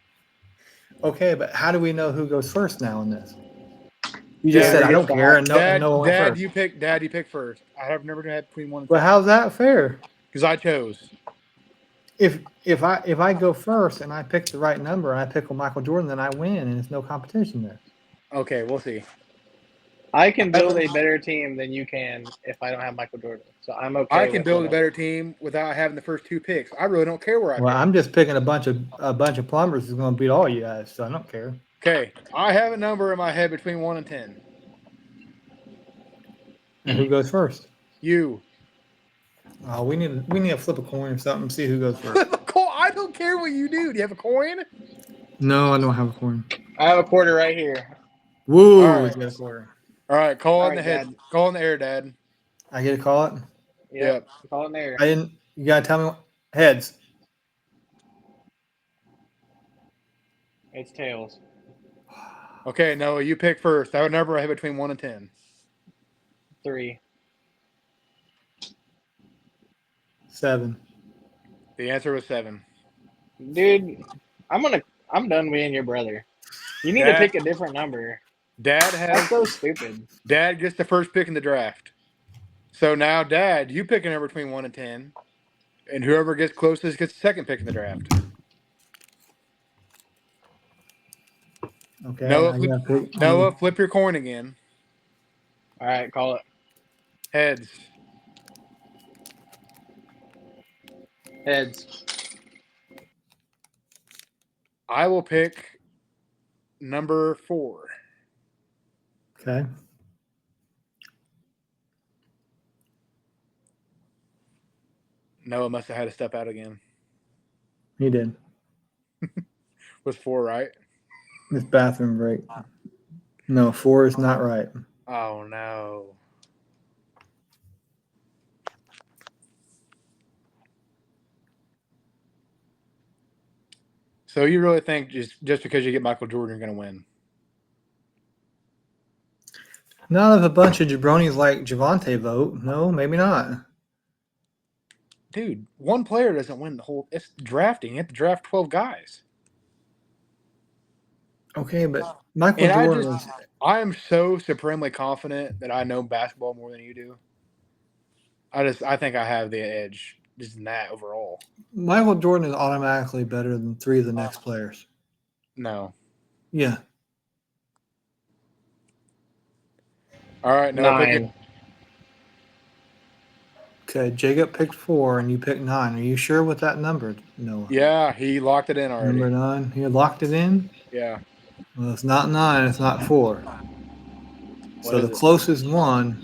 Okay, but how do we know who goes first now in this? You just said I don't care, and Dad, no one went first. you pick first. I have a number in my head between 1 and 10. But how's that fair? Because I chose. If I go first and I pick the right number and I pick Michael Jordan, then I win, and it's no competition there. Okay, we'll see. I can build a better team than you can if I don't have Michael Jordan. So I'm okay. I can build a better team without having the first 2 picks. I really don't care where I Well, pick. I'm just picking a bunch of plumbers who's going to beat all you guys, so I don't care. Okay, I have a number in my head between 1 and 10. And who goes first? You. Oh, we need to flip a coin or something, see who goes first. I don't care what you do. Do you have a coin? No, I don't have a coin. I have a quarter right here. Woo! All right. We got a quarter. All right, call All in the right, head. Dad. Call in the air, Dad. I get to call it. Yep. Call it there. You gotta tell me heads. It's tails. Okay, Noah, you pick first. I have a number I have between 1 and 10. 3. 7. The answer was 7. Dude, I'm done being your brother. You need to Dad, pick a different number. Dad That's has so stupid. Dad gets the first pick in the draft. So now, Dad, you pick a number between 1 and 10, and whoever gets closest gets the second pick in the draft. Okay, Noah, I gotta pick. Noah, flip your coin again. All right, call it. Heads. Heads. I will pick number 4. Okay. Noah must have had to step out again. He did. Was 4 right? This bathroom break. No, 4 is not right. Oh no. So you really think just because you get Michael Jordan, you're going to win? Not if a bunch of jabronis like Javante vote. No, maybe not. Dude, one player doesn't win the whole. It's drafting. You have to draft 12 guys. Okay, but Michael And Jordan was. I am so supremely confident that I know basketball more than you do. I think I have the edge just in that overall. Michael Jordan is automatically better than 3 of the next players. No. Yeah. All right, no. 9. Okay, Jacob picked 4 and you picked 9. Are you sure with that number, Noah? Yeah, he locked it in already. Number 9. He locked it in? Yeah. Well, it's not 9, it's not 4. So is the it? closest one,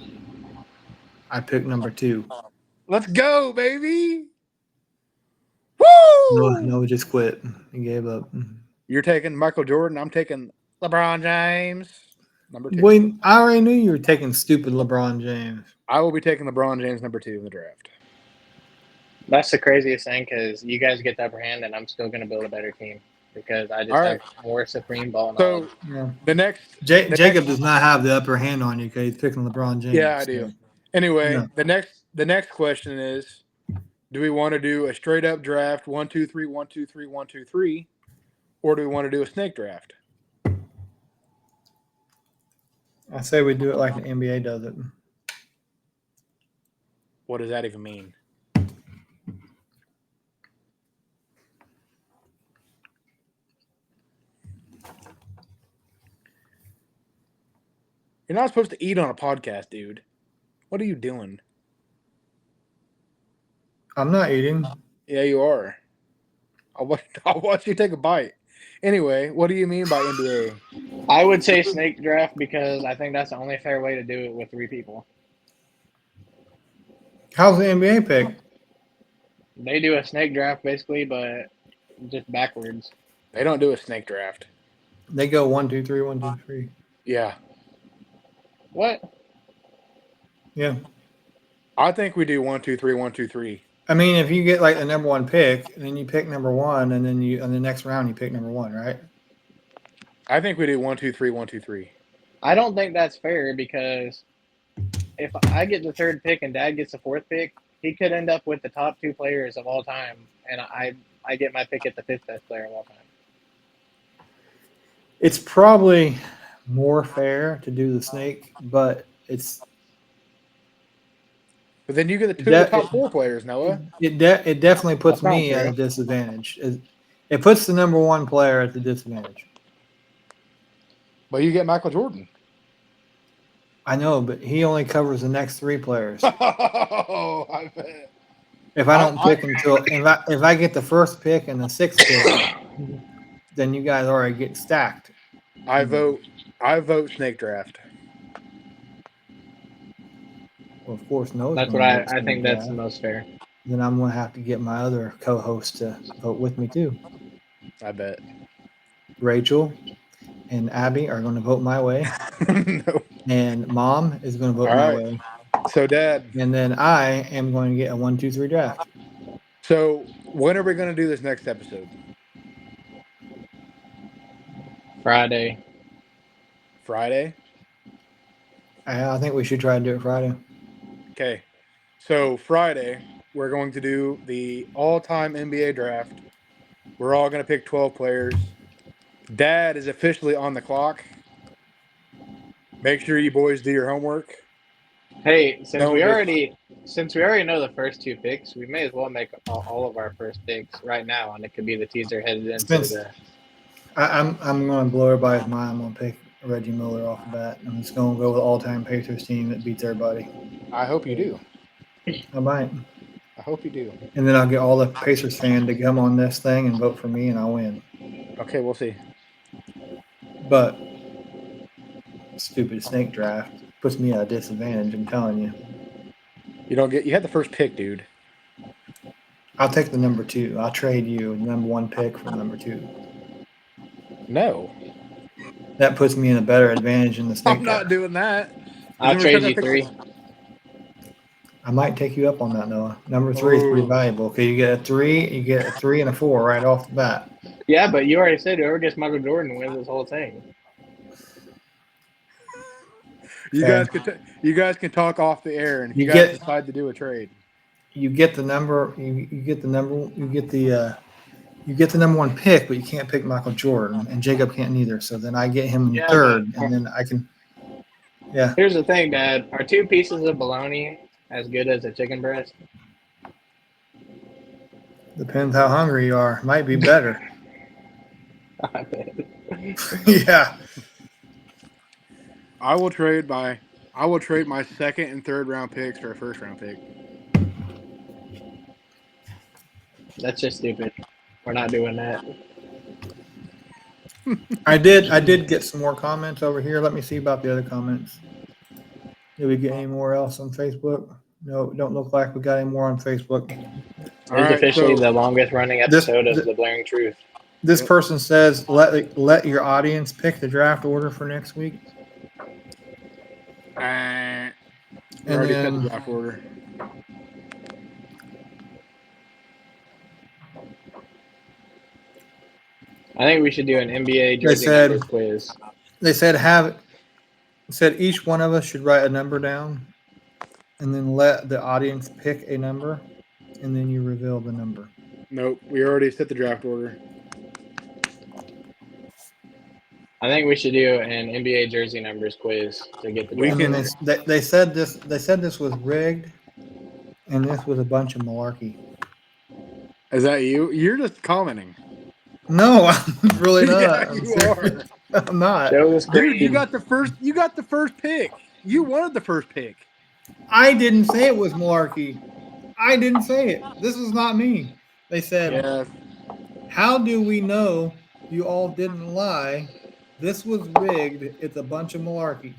I picked number 2. Let's go, baby. Noah, Woo! Noah just quit. He gave up. You're taking Michael Jordan. I'm taking LeBron James. Number 2. Wait, I already knew you were taking stupid LeBron James. I will be taking LeBron James number 2 in the draft. That's the craziest thing because you guys get the upper hand, and I'm still going to build a better team because I just All have right. more supreme ball So knowledge. Yeah. the next, Jacob does not have the upper hand on you because he's picking LeBron James. yeah, I do. Anyway, Yeah. the next question is: do we want to do a straight up draft 1, 2, 3, 1, 2, 3, 1, 2, 3, or do we want to do a snake draft? I say we do it like the NBA does it. What does that even mean? You're not supposed to eat on a podcast, dude. What are you doing? I'm not eating. Yeah, you are. I'll watch you take a bite. Anyway, what do you mean by NBA? I would say snake draft because I think that's the only fair way to do it with 3 people. How's the NBA pick? They do a snake draft basically, but just backwards. They don't do a snake draft. They go 1, 2, 3, 1, 2, 3. Yeah. What? Yeah. I think we do 1, 2, 3, 1, 2, 3. I mean, if you get like the number 1 pick, and then you pick number 1, and then you in the next round you pick number 1, right? I think we do 1, 2, 3, 1, 2, 3. I don't think that's fair because if I get the 3rd pick and Dad gets the 4th pick, he could end up with the top 2 players of all time, and I get my pick at the 5th best player of all time. It's probably more fair to do the snake, but it's But then you get the 2 of the top 4 players, Noah. it definitely puts That's not me fair. at a disadvantage. It puts the number 1 player at the disadvantage. But you get Michael Jordan. I know, but he only covers the next 3 players. Oh, I bet. If I don't pick until if I get the 1st pick and the 6th pick, then you guys already get stacked. I vote snake draft. Well, of course, no. That's what I think that's the most fair. Then I'm gonna have to get my other co-host to vote with me too. I bet. Rachel and Abby are going to vote my way, No. and Mom is going to vote All my right. way, So, Dad. and then I am going to get a 1, 2, 3 draft. So, when are we going to do this next episode? Friday. Friday? I think we should try to do it Friday. Okay. So, Friday, we're going to do the all-time NBA draft. We're all going to pick 12 players. Dad is officially on the clock. Make sure you boys do your homework. Hey, since Don't we just already know the first two picks, we may as well make all of our first picks right now, and it could be the teaser headed into Since the. I'm going to blow everybody's mind. I'm going to pick Reggie Miller off the bat. I'm just going to go with the all-time Pacers team that beats everybody. I hope you do. I might. I hope you do. And then I'll get all the Pacers fans to come on this thing and vote for me, and I'll win. Okay, we'll see. But stupid snake draft puts me at a disadvantage. I'm telling you. You had the first pick, dude. I'll take the number 2. I'll trade you number 1 pick for number 2. No. That puts me in a better advantage in the snake I'm not draft. doing that. I'll Remember, trade that you pick 3. was- I might take you up on that, Noah. Number 3 is pretty Ooh. valuable because you get a 3 and a 4 right off the bat. Yeah, but you already said whoever gets Michael Jordan wins this whole thing. You Okay. guys can talk off the air, and if You you guys get- decide to do a trade, You get the number. You get the number. You get the number 1 pick, but you can't pick Michael Jordan, and Jacob can't either. So then I get him in Yeah, third, but- and then I can. Yeah, Here's the thing, Dad. Are 2 pieces of bologna as good as a chicken breast? depends how hungry you are. Might be better. Yeah. I will trade my second and third round picks for a first round pick. That's just stupid. We're not doing that. I did get some more comments over here. Let me see about the other comments. Did we get any more else on Facebook? No, don't look like we got any more on Facebook. It's All right, officially so- the longest running episode of The Blairing Truth. This Yep. person says let your audience pick the draft order for next week. We And already set then- the draft order. I think we should do an NBA jersey said- numbers quiz. They said each one of us should write a number down, and then let the audience pick a number, and then you reveal the number. Nope, we already set the draft order. I think we should do an NBA jersey numbers quiz to get the We draft. And can- then they said this. They said this was rigged, and this was a bunch of malarkey. Is that you? You're just commenting. No, I'm really not. Yeah, I'm you serious. I'm not. Show the screen. Dude, you got the first pick. You wanted the first pick. I didn't say it was malarkey. I didn't say it. This is not me. They said, Yeah. "How do we know you all didn't lie? This was rigged. It's a bunch of malarkey."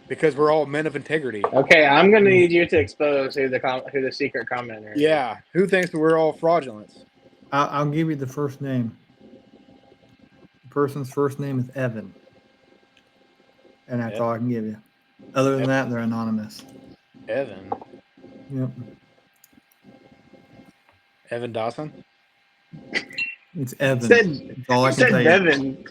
Because we're all men of integrity. Okay, I'm gonna need you to expose who the secret commenter is. Yeah. Who thinks that we're all fraudulent? I'll give you the first name. The person's first name is Evan, and that's all I can give you. Other than that, they're anonymous. Evan. Yep. Evan Dawson? It's Evan. Said- That's all I You can tell said you. Devin.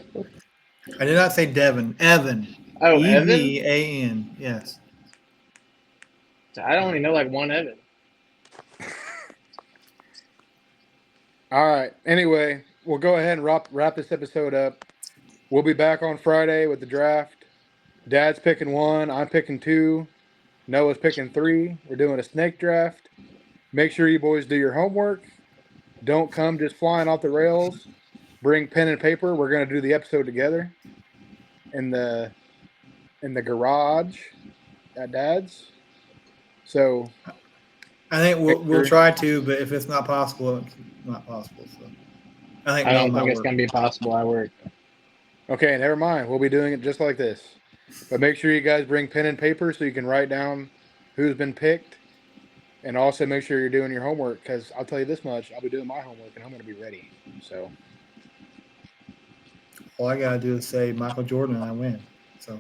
I did not say Devin. Evan. Oh, Evan? E-V-A-N. Yes. I only know like one Evan. All right. Anyway, we'll go ahead and wrap this episode up. We'll be back on Friday with the draft. Dad's picking 1. I'm picking 2. Noah's picking 3. We're doing a snake draft. Make sure you boys do your homework. Don't come just flying off the rails. Bring pen and paper. We're going to do the episode together in the garage at Dad's. So I think we'll try to, but if it's not possible, it's not possible. So I think I don't no think it's work. gonna be possible. I work. okay, never mind. We'll be doing it just like this. But make sure you guys bring pen and paper so you can write down who's been picked. And also make sure you're doing your homework, because I'll tell you this much, I'll be doing my homework and I'm going to be ready. So, All I gotta do is say Michael Jordan and I win. So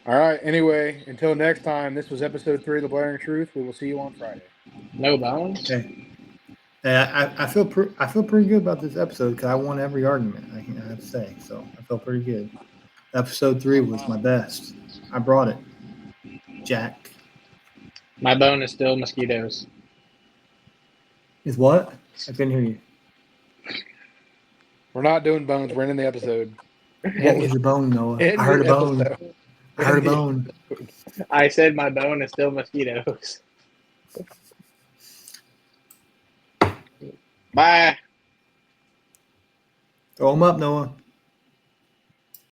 all right. Anyway, until next time, this was episode 3 of The Blairing Truth. We will see you on Friday. No bones. okay. I feel pretty good about this episode because I won every argument. I have to say, so I felt pretty good. Episode 3 was my best. I brought it, Jack. My bone is still mosquitoes. Is what? I couldn't hear you. We're not doing bones. We're ending the episode. What was your bone, Noah? End I heard a the bone. episode. I heard a End the bone. I said my bone is still mosquitoes. Bye. Throw them up, Noah.